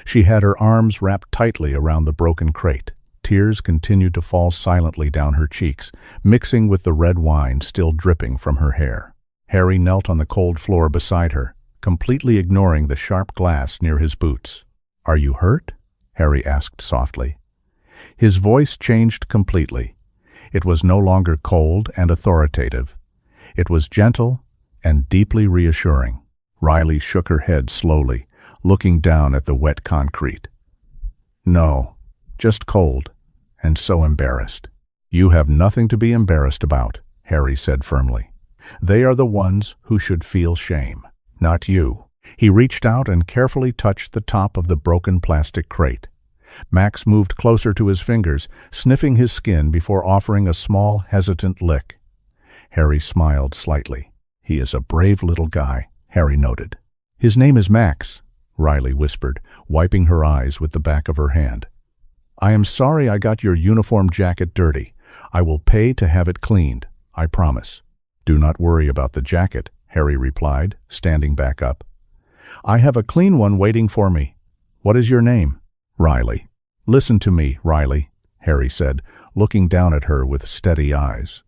S1: She had her arms wrapped tightly around the broken crate. Tears continued to fall silently down her cheeks, mixing with the red wine still dripping from her hair. Harry knelt on the cold floor beside her, completely ignoring the sharp glass near his boots. "Are you hurt?" Harry asked softly. His voice changed completely. It was no longer cold and authoritative. It was gentle and deeply reassuring. Riley shook her head slowly, looking down at the wet concrete. "No, just cold, and so embarrassed." "You have nothing to be embarrassed about," Harry said firmly. "They are the ones who should feel shame, not you." He reached out and carefully touched the top of the broken plastic crate. Max moved closer to his fingers, sniffing his skin before offering a small, hesitant lick. Harry smiled slightly. "He is a brave little guy," Harry noted. "His name is Max," Riley whispered, wiping her eyes with the back of her hand. "I am sorry I got your uniform jacket dirty. I will pay to have it cleaned, I promise." "Do not worry about the jacket," Harry replied, standing back up. "I have a clean one waiting for me. What is your name?" "Riley." "Listen to me, Riley," Harry said, looking down at her with steady eyes.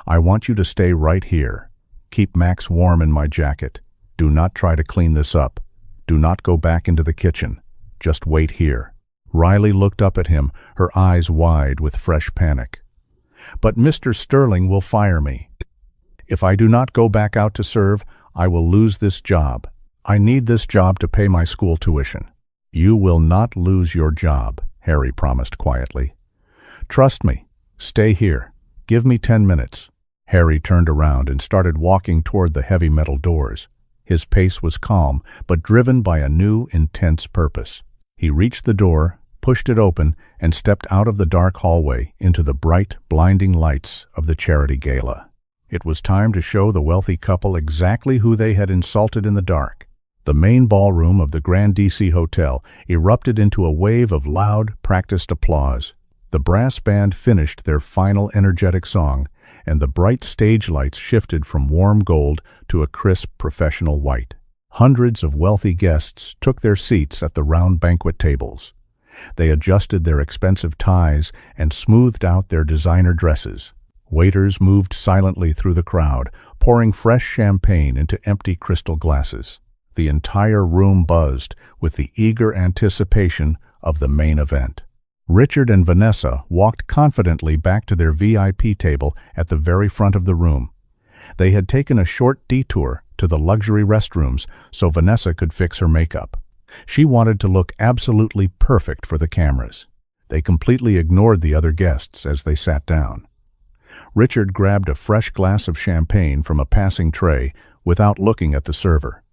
S1: "I want you to stay right here. Keep Max warm in my jacket. Do not try to clean this up. Do not go back into the kitchen. Just wait here." Riley looked up at him, her eyes wide with fresh panic. "But Mr. Sterling will fire me. If I do not go back out to serve, I will lose this job. I need this job to pay my school tuition." "You will not lose your job," Harry promised quietly. "Trust me. Stay here. Give me 10 minutes. Harry turned around and started walking toward the heavy metal doors. His pace was calm, but driven by a new, intense purpose. He reached the door, pushed it open, and stepped out of the dark hallway into the bright, blinding lights of the charity gala. It was time to show the wealthy couple exactly who they had insulted in the dark. The main ballroom of the Grand DC Hotel erupted into a wave of loud, practiced applause. The brass band finished their final energetic song, and the bright stage lights shifted from warm gold to a crisp professional white. Hundreds of wealthy guests took their seats at the round banquet tables. They adjusted their expensive ties and smoothed out their designer dresses. Waiters moved silently through the crowd, pouring fresh champagne into empty crystal glasses. The entire room buzzed with the eager anticipation of the main event. Richard and Vanessa walked confidently back to their VIP table at the very front of the room. They had taken a short detour to the luxury restrooms so Vanessa could fix her makeup. She wanted to look absolutely perfect for the cameras. They completely ignored the other guests as they sat down. Richard grabbed a fresh glass of champagne from a passing tray without looking at the server.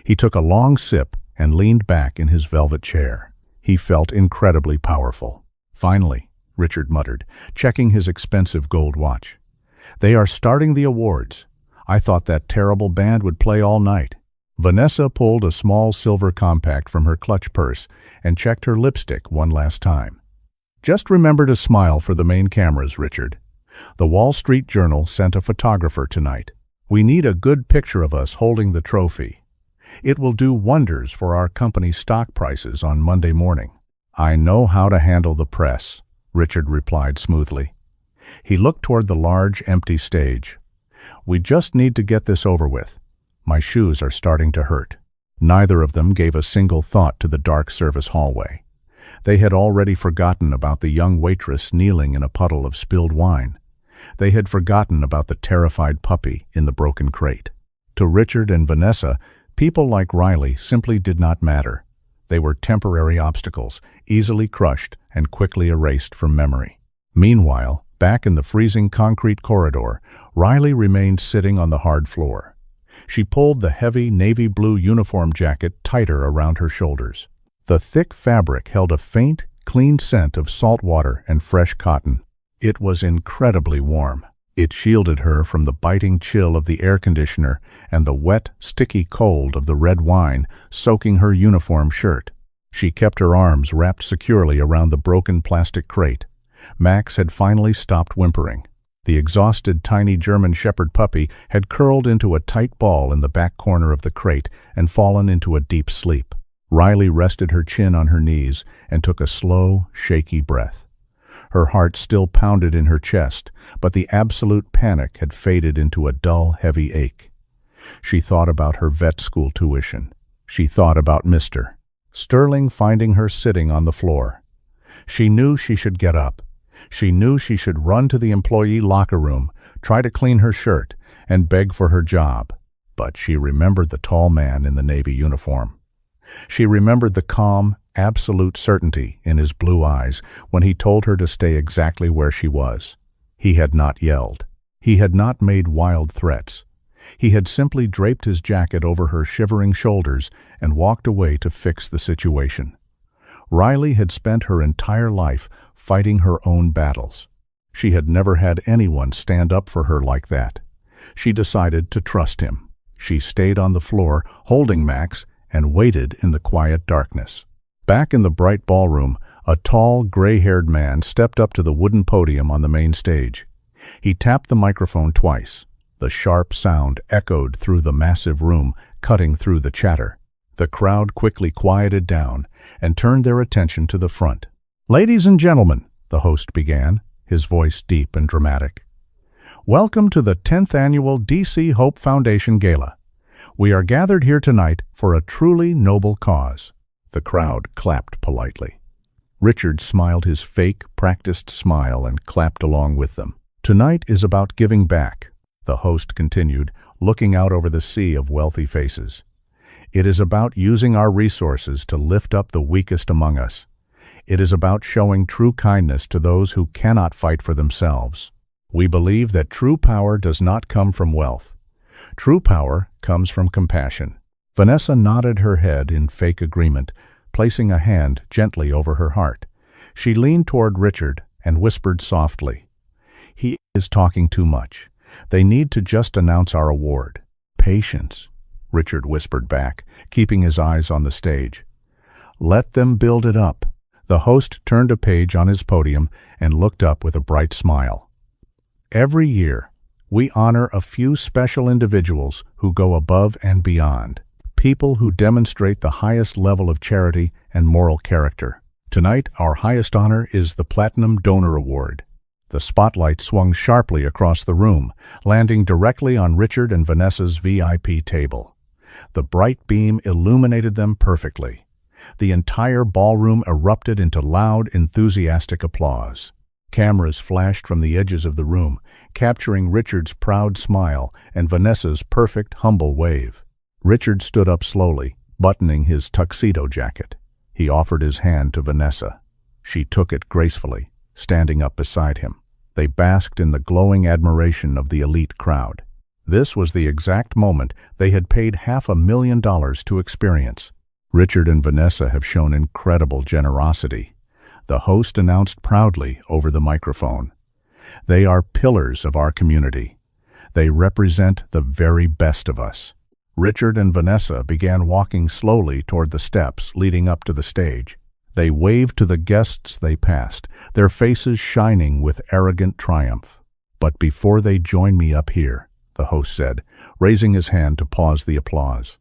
S1: He took a long sip and leaned back in his velvet chair. He felt incredibly powerful. "Finally," Richard muttered, checking his expensive gold watch. "They are starting the awards. I thought that terrible band would play all night." Vanessa pulled a small silver compact from her clutch purse and checked her lipstick one last time. "Just remember to smile for the main cameras, Richard. The Wall Street Journal sent a photographer tonight. We need a good picture of us holding the trophy. It will do wonders for our company's stock prices on Monday morning." "I know how to handle the press," Richard replied smoothly. He looked toward the large, empty stage. "We just need to get this over with. My shoes are starting to hurt." Neither of them gave a single thought to the dark service hallway. They had already forgotten about the young waitress kneeling in a puddle of spilled wine. They had forgotten about the terrified puppy in the broken crate. To Richard and Vanessa, people like Riley simply did not matter. They were temporary obstacles, easily crushed and quickly erased from memory. Meanwhile, back in the freezing concrete corridor, Riley remained sitting on the hard floor. She pulled the heavy navy blue uniform jacket tighter around her shoulders. The thick fabric held a faint, clean scent of salt water and fresh cotton. It was incredibly warm. It shielded her from the biting chill of the air conditioner and the wet, sticky cold of the red wine soaking her uniform shirt. She kept her arms wrapped securely around the broken plastic crate. Max had finally stopped whimpering. The exhausted tiny German Shepherd puppy had curled into a tight ball in the back corner of the crate and fallen into a deep sleep. Riley rested her chin on her knees and took a slow, shaky breath. Her heart still pounded in her chest, but the absolute panic had faded into a dull, heavy ache. She thought about her vet school tuition. She thought about Mr. Sterling finding her sitting on the floor. She knew she should get up. She knew she should run to the employee locker room, try to clean her shirt, and beg for her job. But she remembered the tall man in the Navy uniform. She remembered the calm, absolute certainty in his blue eyes when he told her to stay exactly where she was. He had not yelled. He had not made wild threats. He had simply draped his jacket over her shivering shoulders and walked away to fix the situation. Riley had spent her entire life fighting her own battles. She had never had anyone stand up for her like that. She decided to trust him. She stayed on the floor, holding Max, and waited in the quiet darkness. Back in the bright ballroom, a tall, gray-haired man stepped up to the wooden podium on the main stage. He tapped the microphone twice. The sharp sound echoed through the massive room, cutting through the chatter. The crowd quickly quieted down and turned their attention to the front. "Ladies and gentlemen," the host began, his voice deep and dramatic. "Welcome to the 10th Annual DC Hope Foundation Gala. We are gathered here tonight for a truly noble cause." The crowd clapped politely. Richard smiled his fake, practiced smile and clapped along with them. "Tonight is about giving back," the host continued, looking out over the sea of wealthy faces. "It is about using our resources to lift up the weakest among us. It is about showing true kindness to those who cannot fight for themselves. We believe that true power does not come from wealth. True power comes from compassion." Vanessa nodded her head in fake agreement, placing a hand gently over her heart. She leaned toward Richard and whispered softly, "He is talking too much. They need to just announce our award." "Patience," Richard whispered back, keeping his eyes on the stage. "Let them build it up." The host turned a page on his podium and looked up with a bright smile. "Every year, we honor a few special individuals who go above and beyond, people who demonstrate the highest level of charity and moral character. Tonight, our highest honor is the Platinum Donor Award." The spotlight swung sharply across the room, landing directly on Richard and Vanessa's VIP table. The bright beam illuminated them perfectly. The entire ballroom erupted into loud, enthusiastic applause. Cameras flashed from the edges of the room, capturing Richard's proud smile and Vanessa's perfect, humble wave. Richard stood up slowly, buttoning his tuxedo jacket. He offered his hand to Vanessa. She took it gracefully, standing up beside him. They basked in the glowing admiration of the elite crowd. This was the exact moment they had paid $500,000 to experience. "Richard and Vanessa have shown incredible generosity," the host announced proudly over the microphone. "They are pillars of our community. They represent the very best of us." Richard and Vanessa began walking slowly toward the steps leading up to the stage. They waved to the guests they passed, their faces shining with arrogant triumph. "But before they join me up here," the host said, raising his hand to pause the applause,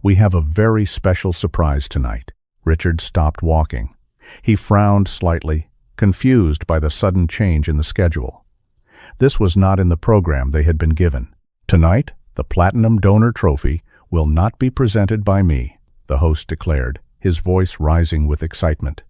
S1: "we have a very special surprise tonight." Richard stopped walking. He frowned slightly, confused by the sudden change in the schedule. This was not in the program they had been given. "Tonight, the Platinum Donor Trophy will not be presented by me," the host declared, his voice rising with excitement.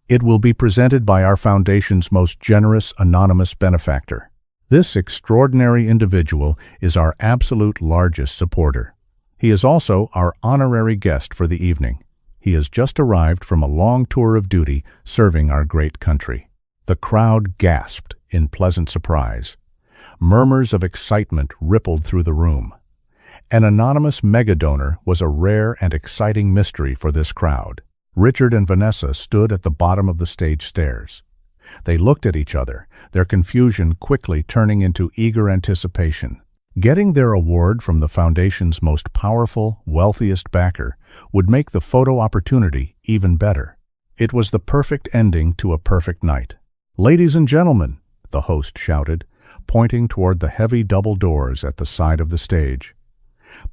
S1: "It will be presented by our foundation's most generous anonymous benefactor. This extraordinary individual is our absolute largest supporter. He is also our honorary guest for the evening. He has just arrived from a long tour of duty serving our great country." The crowd gasped in pleasant surprise. Murmurs of excitement rippled through the room. An anonymous megadonor was a rare and exciting mystery for this crowd. Richard and Vanessa stood at the bottom of the stage stairs. They looked at each other, their confusion quickly turning into eager anticipation. Getting their award from the foundation's most powerful, wealthiest backer would make the photo opportunity even better. It was the perfect ending to a perfect night. "Ladies and gentlemen," the host shouted, pointing toward the heavy double doors at the side of the stage,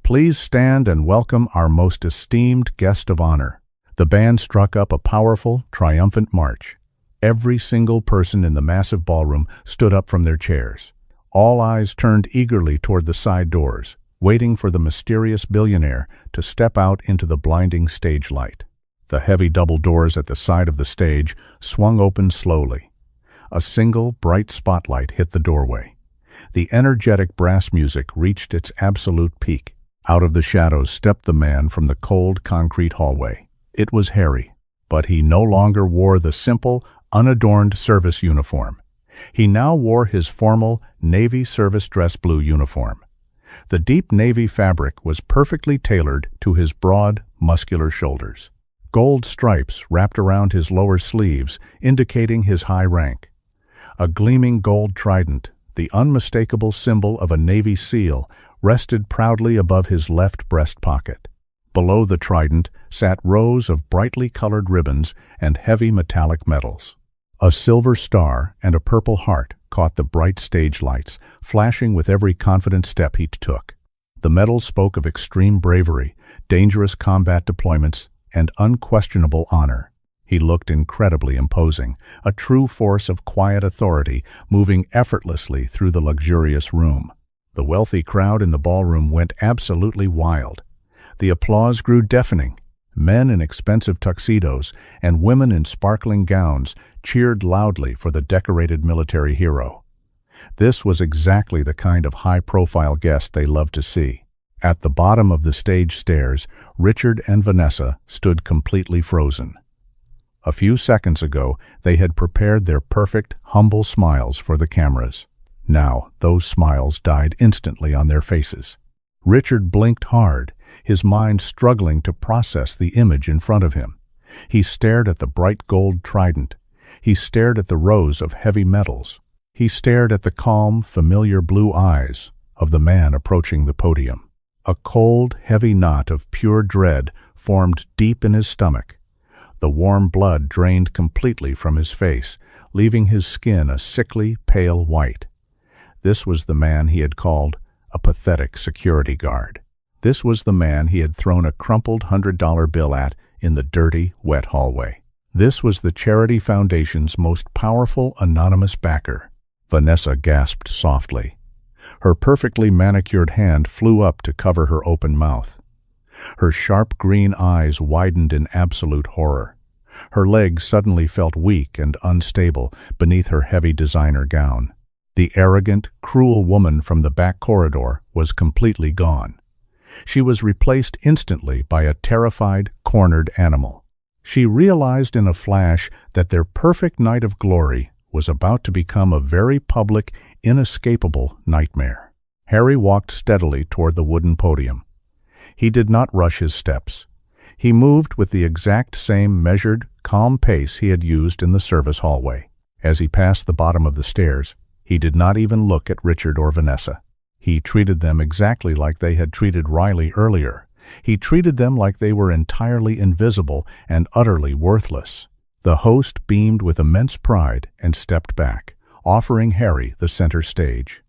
S1: "please stand and welcome our most esteemed guest of honor." The band struck up a powerful, triumphant march. Every single person in the massive ballroom stood up from their chairs. All eyes turned eagerly toward the side doors, waiting for the mysterious billionaire to step out into the blinding stage light. The heavy double doors at the side of the stage swung open slowly. A single bright spotlight hit the doorway. The energetic brass music reached its absolute peak. Out of the shadows stepped the man from the cold concrete hallway. It was Harry, but he no longer wore the simple, unadorned service uniform. He now wore his formal Navy service dress blue uniform. The deep navy fabric was perfectly tailored to his broad, muscular shoulders. Gold stripes wrapped around his lower sleeves, indicating his high rank. A gleaming gold trident, the unmistakable symbol of a Navy SEAL, rested proudly above his left breast pocket. Below the trident sat rows of brightly colored ribbons and heavy metallic medals. A silver star and a purple heart caught the bright stage lights, flashing with every confident step he took. The medals spoke of extreme bravery, dangerous combat deployments, and unquestionable honor. He looked incredibly imposing, a true force of quiet authority, moving effortlessly through the luxurious room. The wealthy crowd in the ballroom went absolutely wild. The applause grew deafening. Men in expensive tuxedos and women in sparkling gowns cheered loudly for the decorated military hero. This was exactly the kind of high-profile guest they loved to see. At the bottom of the stage stairs, Richard and Vanessa stood completely frozen. A few seconds ago, they had prepared their perfect, humble smiles for the cameras. Now, those smiles died instantly on their faces. Richard blinked hard, his mind struggling to process the image in front of him. He stared at the bright gold trident. He stared at the rows of heavy medals. He stared at the calm, familiar blue eyes of the man approaching the podium. A cold, heavy knot of pure dread formed deep in his stomach. The warm blood drained completely from his face, leaving his skin a sickly, pale white. This was the man he had called a pathetic security guard. This was the man he had thrown a crumpled $100 bill at in the dirty, wet hallway. This was the Charity Foundation's most powerful anonymous backer. Vanessa gasped softly. Her perfectly manicured hand flew up to cover her open mouth. Her sharp green eyes widened in absolute horror. Her legs suddenly felt weak and unstable beneath her heavy designer gown. The arrogant, cruel woman from the back corridor was completely gone. She was replaced instantly by a terrified, cornered animal. She realized in a flash that their perfect night of glory was about to become a very public, inescapable nightmare. Harry walked steadily toward the wooden podium. He did not rush his steps. He moved with the exact same measured, calm pace he had used in the service hallway. As he passed the bottom of the stairs, he did not even look at Richard or Vanessa. He treated them exactly like they had treated Riley earlier. He treated them like they were entirely invisible and utterly worthless. The host beamed with immense pride and stepped back, offering Harry the center stage.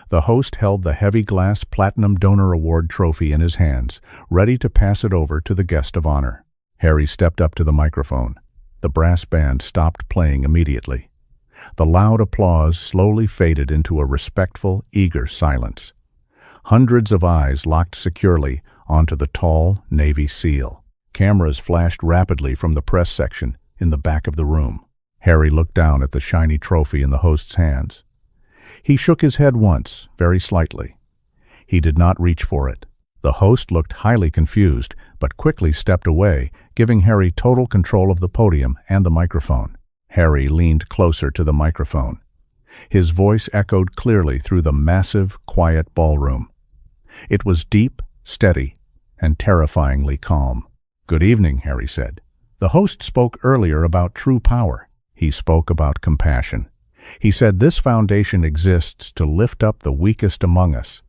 S1: The host held the heavy glass Platinum Donor Award trophy in his hands, ready to pass it over to the guest of honor. Harry stepped up to the microphone. The brass band stopped playing immediately. The loud applause slowly faded into a respectful, eager silence. Hundreds of eyes locked securely onto the tall Navy SEAL. Cameras flashed rapidly from the press section in the back of the room. Harry looked down at the shiny trophy in the host's hands. He shook his head once, very slightly. He did not reach for it. The host looked highly confused, but quickly stepped away, giving Harry total control of the podium and the microphone. Harry leaned closer to the microphone. His voice echoed clearly through the massive, quiet ballroom. It was deep, steady, and terrifyingly calm. "Good evening," Harry said. The host spoke earlier about true power. He spoke about compassion. He said this foundation exists to lift up the weakest among us.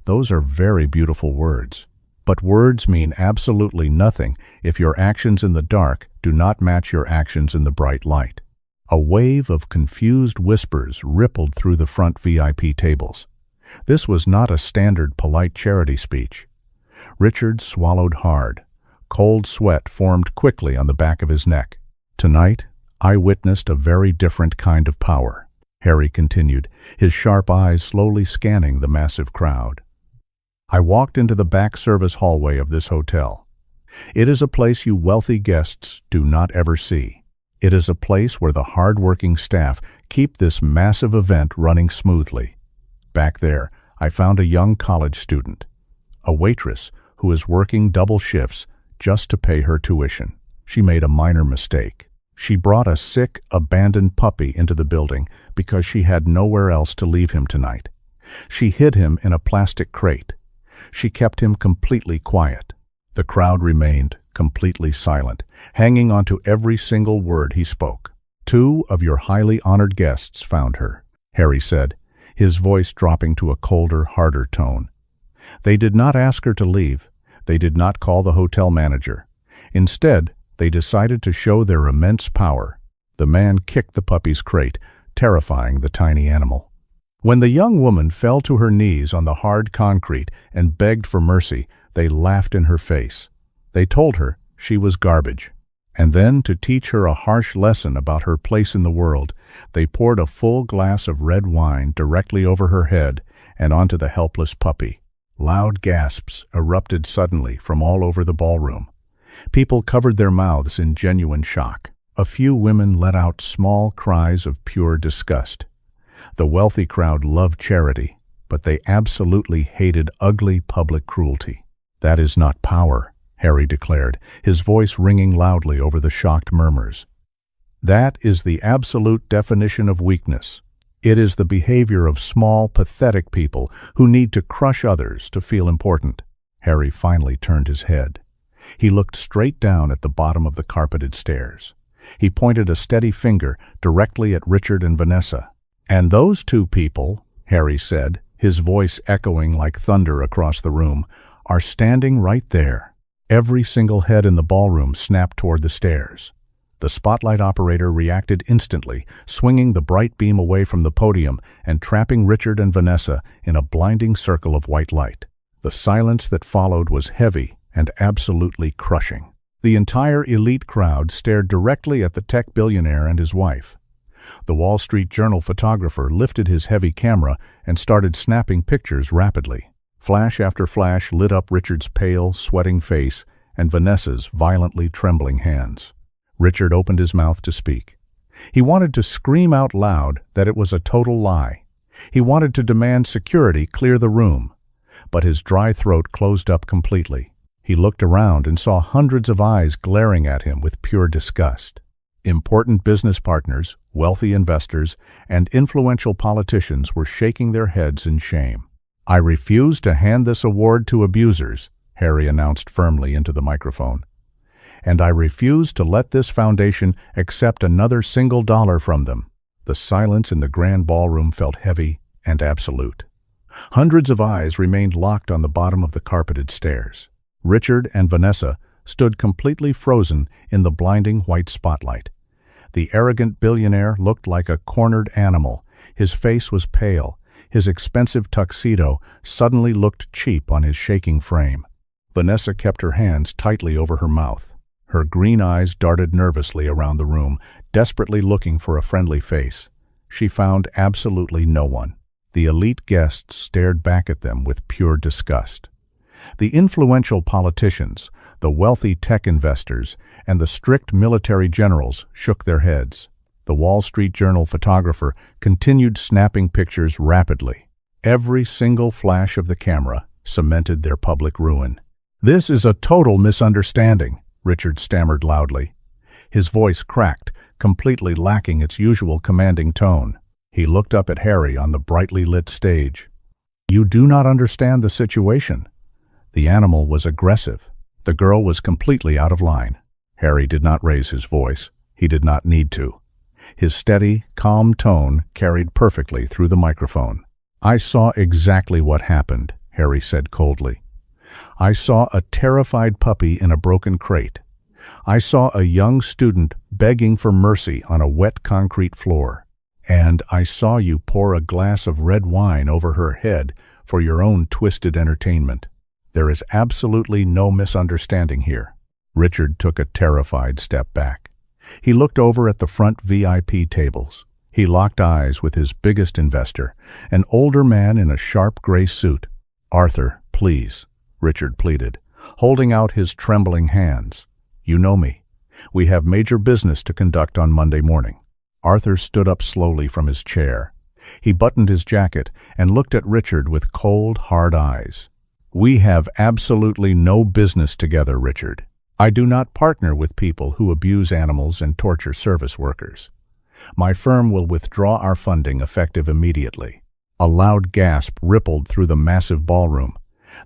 S1: Those are very beautiful words. But words mean absolutely nothing if your actions in the dark do not match your actions in the bright light. A wave of confused whispers rippled through the front VIP tables. This was not a standard polite charity speech. Richard swallowed hard. Cold sweat formed quickly on the back of his neck. "Tonight, I witnessed a very different kind of power," Harry continued, his sharp eyes slowly scanning the massive crowd. "I walked into the back service hallway of this hotel. It is a place you wealthy guests do not ever see. It is a place where the hard-working staff keep this massive event running smoothly. Back there, I found a young college student, a waitress who is working double shifts just to pay her tuition. She made a minor mistake. She brought a sick, abandoned puppy into the building because she had nowhere else to leave him tonight. She hid him in a plastic crate. She kept him completely quiet. The crowd remained completely silent, hanging onto every single word he spoke. "Two of your highly honored guests found her," Harry said, his voice dropping to a colder, harder tone. "They did not ask her to leave. They did not call the hotel manager. Instead, they decided to show their immense power." The man kicked the puppy's crate, terrifying the tiny animal. When the young woman fell to her knees on the hard concrete and begged for mercy, they laughed in her face. They told her she was garbage. And then, to teach her a harsh lesson about her place in the world, they poured a full glass of red wine directly over her head and onto the helpless puppy. Loud gasps erupted suddenly from all over the ballroom. People covered their mouths in genuine shock. A few women let out small cries of pure disgust. The wealthy crowd loved charity, but they absolutely hated ugly public cruelty. "That is not power," Harry declared, his voice ringing loudly over the shocked murmurs. "That is the absolute definition of weakness. It is the behavior of small, pathetic people who need to crush others to feel important." Harry finally turned his head. He looked straight down at the bottom of the carpeted stairs. He pointed a steady finger directly at Richard and Vanessa. "And those two people," Harry said, his voice echoing like thunder across the room, "are standing right there." Every single head in the ballroom snapped toward the stairs. The spotlight operator reacted instantly, swinging the bright beam away from the podium and trapping Richard and Vanessa in a blinding circle of white light. The silence that followed was heavy and absolutely crushing. The entire elite crowd stared directly at the tech billionaire and his wife. The Wall Street Journal photographer lifted his heavy camera and started snapping pictures rapidly. Flash after flash lit up Richard's pale, sweating face and Vanessa's violently trembling hands. Richard opened his mouth to speak. He wanted to scream out loud that it was a total lie. He wanted to demand security clear the room, but his dry throat closed up completely. He looked around and saw hundreds of eyes glaring at him with pure disgust. Important business partners, wealthy investors, and influential politicians were shaking their heads in shame. "I refuse to hand this award to abusers," Harry announced firmly into the microphone. "And I refuse to let this foundation accept another single dollar from them." The silence in the grand ballroom felt heavy and absolute. Hundreds of eyes remained locked on the bottom of the carpeted stairs. Richard and Vanessa stood completely frozen in the blinding white spotlight. The arrogant billionaire looked like a cornered animal. His face was pale. His expensive tuxedo suddenly looked cheap on his shaking frame. Vanessa kept her hands tightly over her mouth. Her green eyes darted nervously around the room, desperately looking for a friendly face. She found absolutely no one. The elite guests stared back at them with pure disgust. The influential politicians, the wealthy tech investors, and the strict military generals shook their heads. The Wall Street Journal photographer continued snapping pictures rapidly. Every single flash of the camera cemented their public ruin. "This is a total misunderstanding," Richard stammered loudly. His voice cracked, completely lacking its usual commanding tone. He looked up at Harry on the brightly lit stage. "You do not understand the situation." The animal was aggressive. The girl was completely out of line. Harry did not raise his voice. He did not need to. His steady, calm tone carried perfectly through the microphone. "I saw exactly what happened," Harry said coldly. "I saw a terrified puppy in a broken crate. I saw a young student begging for mercy on a wet concrete floor. And I saw you pour a glass of red wine over her head for your own twisted entertainment. There is absolutely no misunderstanding here." Richard took a terrified step back. He looked over at the front VIP tables. He locked eyes with his biggest investor, an older man in a sharp gray suit. "Arthur, please," Richard pleaded, holding out his trembling hands. "You know me. We have major business to conduct on Monday morning." Arthur stood up slowly from his chair. He buttoned his jacket and looked at Richard with cold, hard eyes. "We have absolutely no business together, Richard. I do not partner with people who abuse animals and torture service workers. My firm will withdraw our funding effective immediately." A loud gasp rippled through the massive ballroom.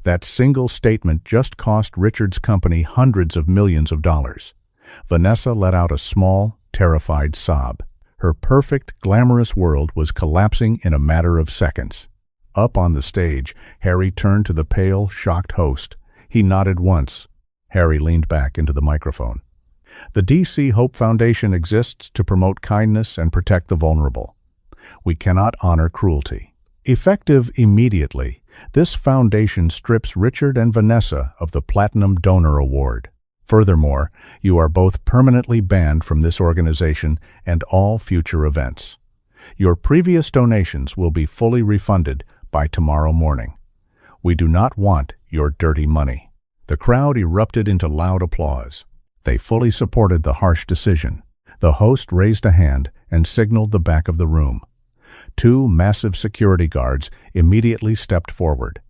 S1: That single statement just cost Richard's company hundreds of millions of dollars. Vanessa let out a small, terrified sob. Her perfect, glamorous world was collapsing in a matter of seconds. Up on the stage, Harry turned to the pale, shocked host. He nodded once. Harry leaned back into the microphone. The DC Hope Foundation exists to promote kindness and protect the vulnerable. We cannot honor cruelty. Effective immediately, this foundation strips Richard and Vanessa of the Platinum Donor Award. Furthermore, you are both permanently banned from this organization and all future events. Your previous donations will be fully refunded by tomorrow morning. We do not want your dirty money. The crowd erupted into loud applause. They fully supported the harsh decision. The host raised a hand and signaled the back of the room. Two massive security guards immediately stepped forward.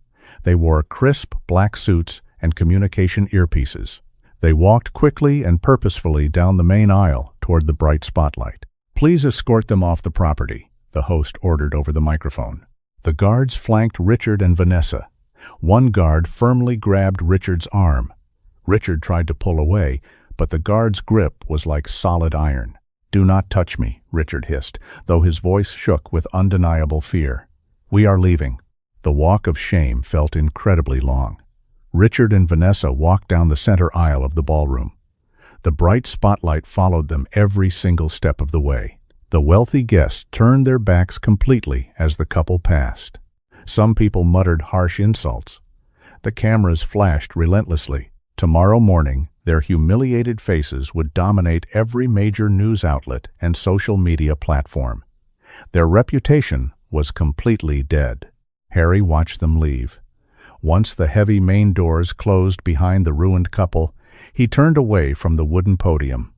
S1: They wore crisp black suits and communication earpieces. They walked quickly and purposefully down the main aisle toward the bright spotlight. "Please escort them off the property," the host ordered over the microphone. The guards flanked Richard and Vanessa. One guard firmly grabbed Richard's arm. Richard tried to pull away, but the guard's grip was like solid iron. "Do not touch me," Richard hissed, though his voice shook with undeniable fear. "We are leaving." The walk of shame felt incredibly long. Richard and Vanessa walked down the center aisle of the ballroom. The bright spotlight followed them every single step of the way. The wealthy guests turned their backs completely as the couple passed. Some people muttered harsh insults. The cameras flashed relentlessly. Tomorrow morning, their humiliated faces would dominate every major news outlet and social media platform. Their reputation was completely dead. Harry watched them leave. Once the heavy main doors closed behind the ruined couple, he turned away from the wooden podium.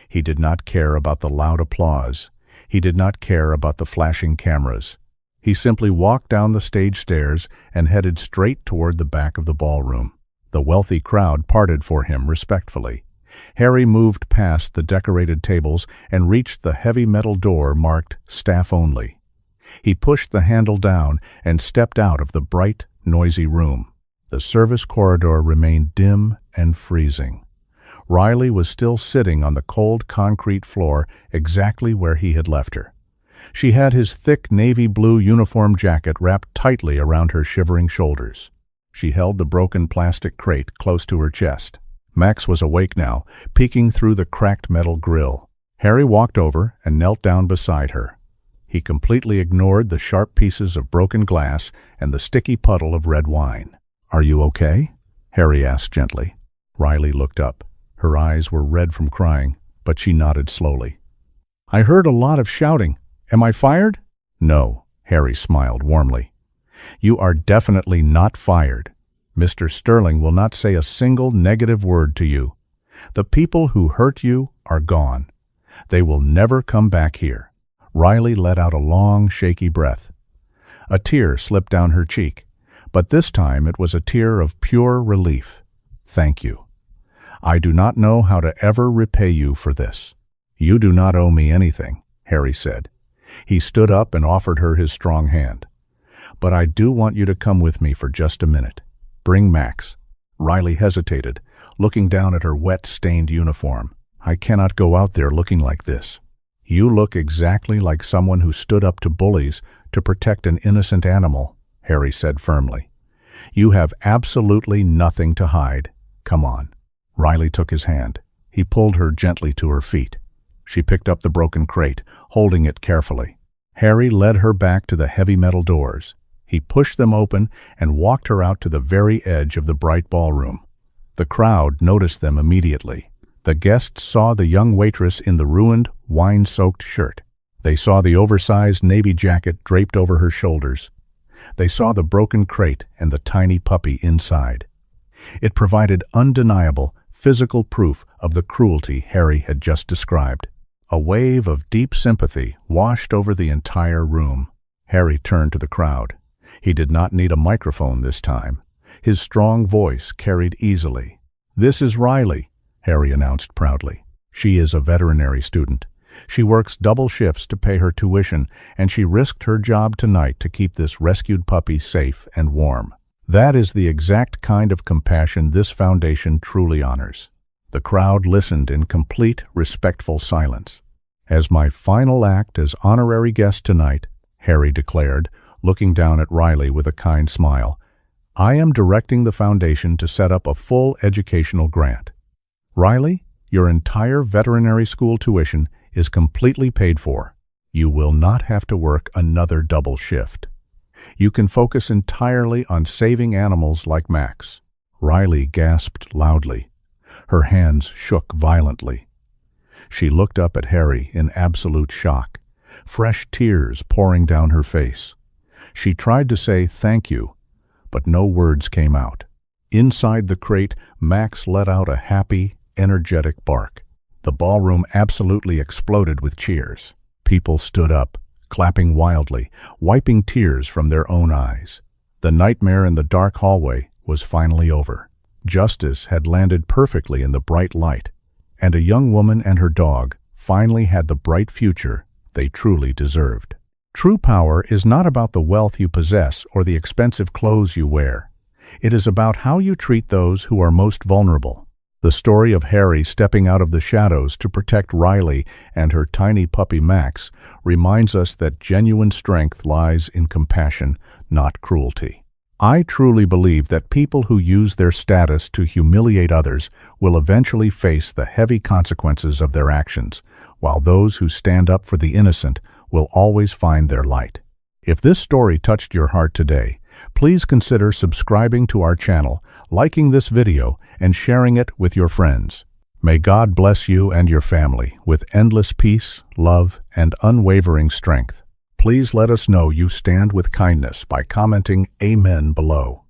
S1: He did not care about the loud applause. He did not care about the flashing cameras. He simply walked down the stage stairs and headed straight toward the back of the ballroom. The wealthy crowd parted for him respectfully. Harry moved past the decorated tables and reached the heavy metal door marked "Staff Only." He pushed the handle down and stepped out of the bright, noisy room. The service corridor remained dim and freezing. Riley was still sitting on the cold concrete floor exactly where he had left her. She had his thick navy blue uniform jacket wrapped tightly around her shivering shoulders. She held the broken plastic crate close to her chest. Max was awake now, peeking through the cracked metal grill. Harry walked over and knelt down beside her. He completely ignored the sharp pieces of broken glass and the sticky puddle of red wine. "Are you okay?" Harry asked gently. Riley looked up. Her eyes were red from crying, but she nodded slowly. "I heard a lot of shouting. Am I fired?" "No," Harry smiled warmly. "You are definitely not fired. Mr. Sterling will not say a single negative word to you. The people who hurt you are gone. They will never come back here." Riley let out a long, shaky breath. A tear slipped down her cheek, but this time it was a tear of pure relief. "Thank you. I do not know how to ever repay you for this." "You do not owe me anything," Harry said. He stood up and offered her his strong hand. "But I do want you to come with me for just a minute. Bring Max." Riley hesitated, looking down at her wet, stained uniform. "I cannot go out there looking like this." "You look exactly like someone who stood up to bullies to protect an innocent animal," Harry said firmly. "You have absolutely nothing to hide. Come on." Riley took his hand. He pulled her gently to her feet. She picked up the broken crate, holding it carefully. Harry led her back to the heavy metal doors. He pushed them open and walked her out to the very edge of the bright ballroom. The crowd noticed them immediately. The guests saw the young waitress in the ruined, wine-soaked shirt. They saw the oversized navy jacket draped over her shoulders. They saw the broken crate and the tiny puppy inside. It provided undeniable, physical proof of the cruelty Harry had just described. A wave of deep sympathy washed over the entire room. Harry turned to the crowd. He did not need a microphone this time. His strong voice carried easily. "This is Riley," Harry announced proudly. "She is a veterinary student. She works double shifts to pay her tuition, and she risked her job tonight to keep this rescued puppy safe and warm. That is the exact kind of compassion this foundation truly honors. The crowd listened in complete, respectful silence. As my final act as honorary guest tonight, Harry declared, looking down at Riley with a kind smile, I am directing the foundation to set up a full educational grant. Riley, your entire veterinary school tuition is completely paid for. You will not have to work another double shift. You can focus entirely on saving animals like Max. Riley gasped loudly. Her hands shook violently. She looked up at Harry in absolute shock, fresh tears pouring down her face. She tried to say thank you, but no words came out. Inside the crate, Max let out a happy, energetic bark. The ballroom absolutely exploded with cheers. People stood up, clapping wildly, wiping tears from their own eyes. The nightmare in the dark hallway was finally over. Justice had landed perfectly in the bright light, and a young woman and her dog finally had the bright future they truly deserved. True power is not about the wealth you possess or the expensive clothes you wear. It is about how you treat those who are most vulnerable. The story of Harry stepping out of the shadows to protect Riley and her tiny puppy Max reminds us that genuine strength lies in compassion, not cruelty. I truly believe that people who use their status to humiliate others will eventually face the heavy consequences of their actions, while those who stand up for the innocent will always find their light. If this story touched your heart today, please consider subscribing to our channel, liking this video, and sharing it with your friends. May God bless you and your family with endless peace, love, and unwavering strength. Please let us know you stand with kindness by commenting Amen below.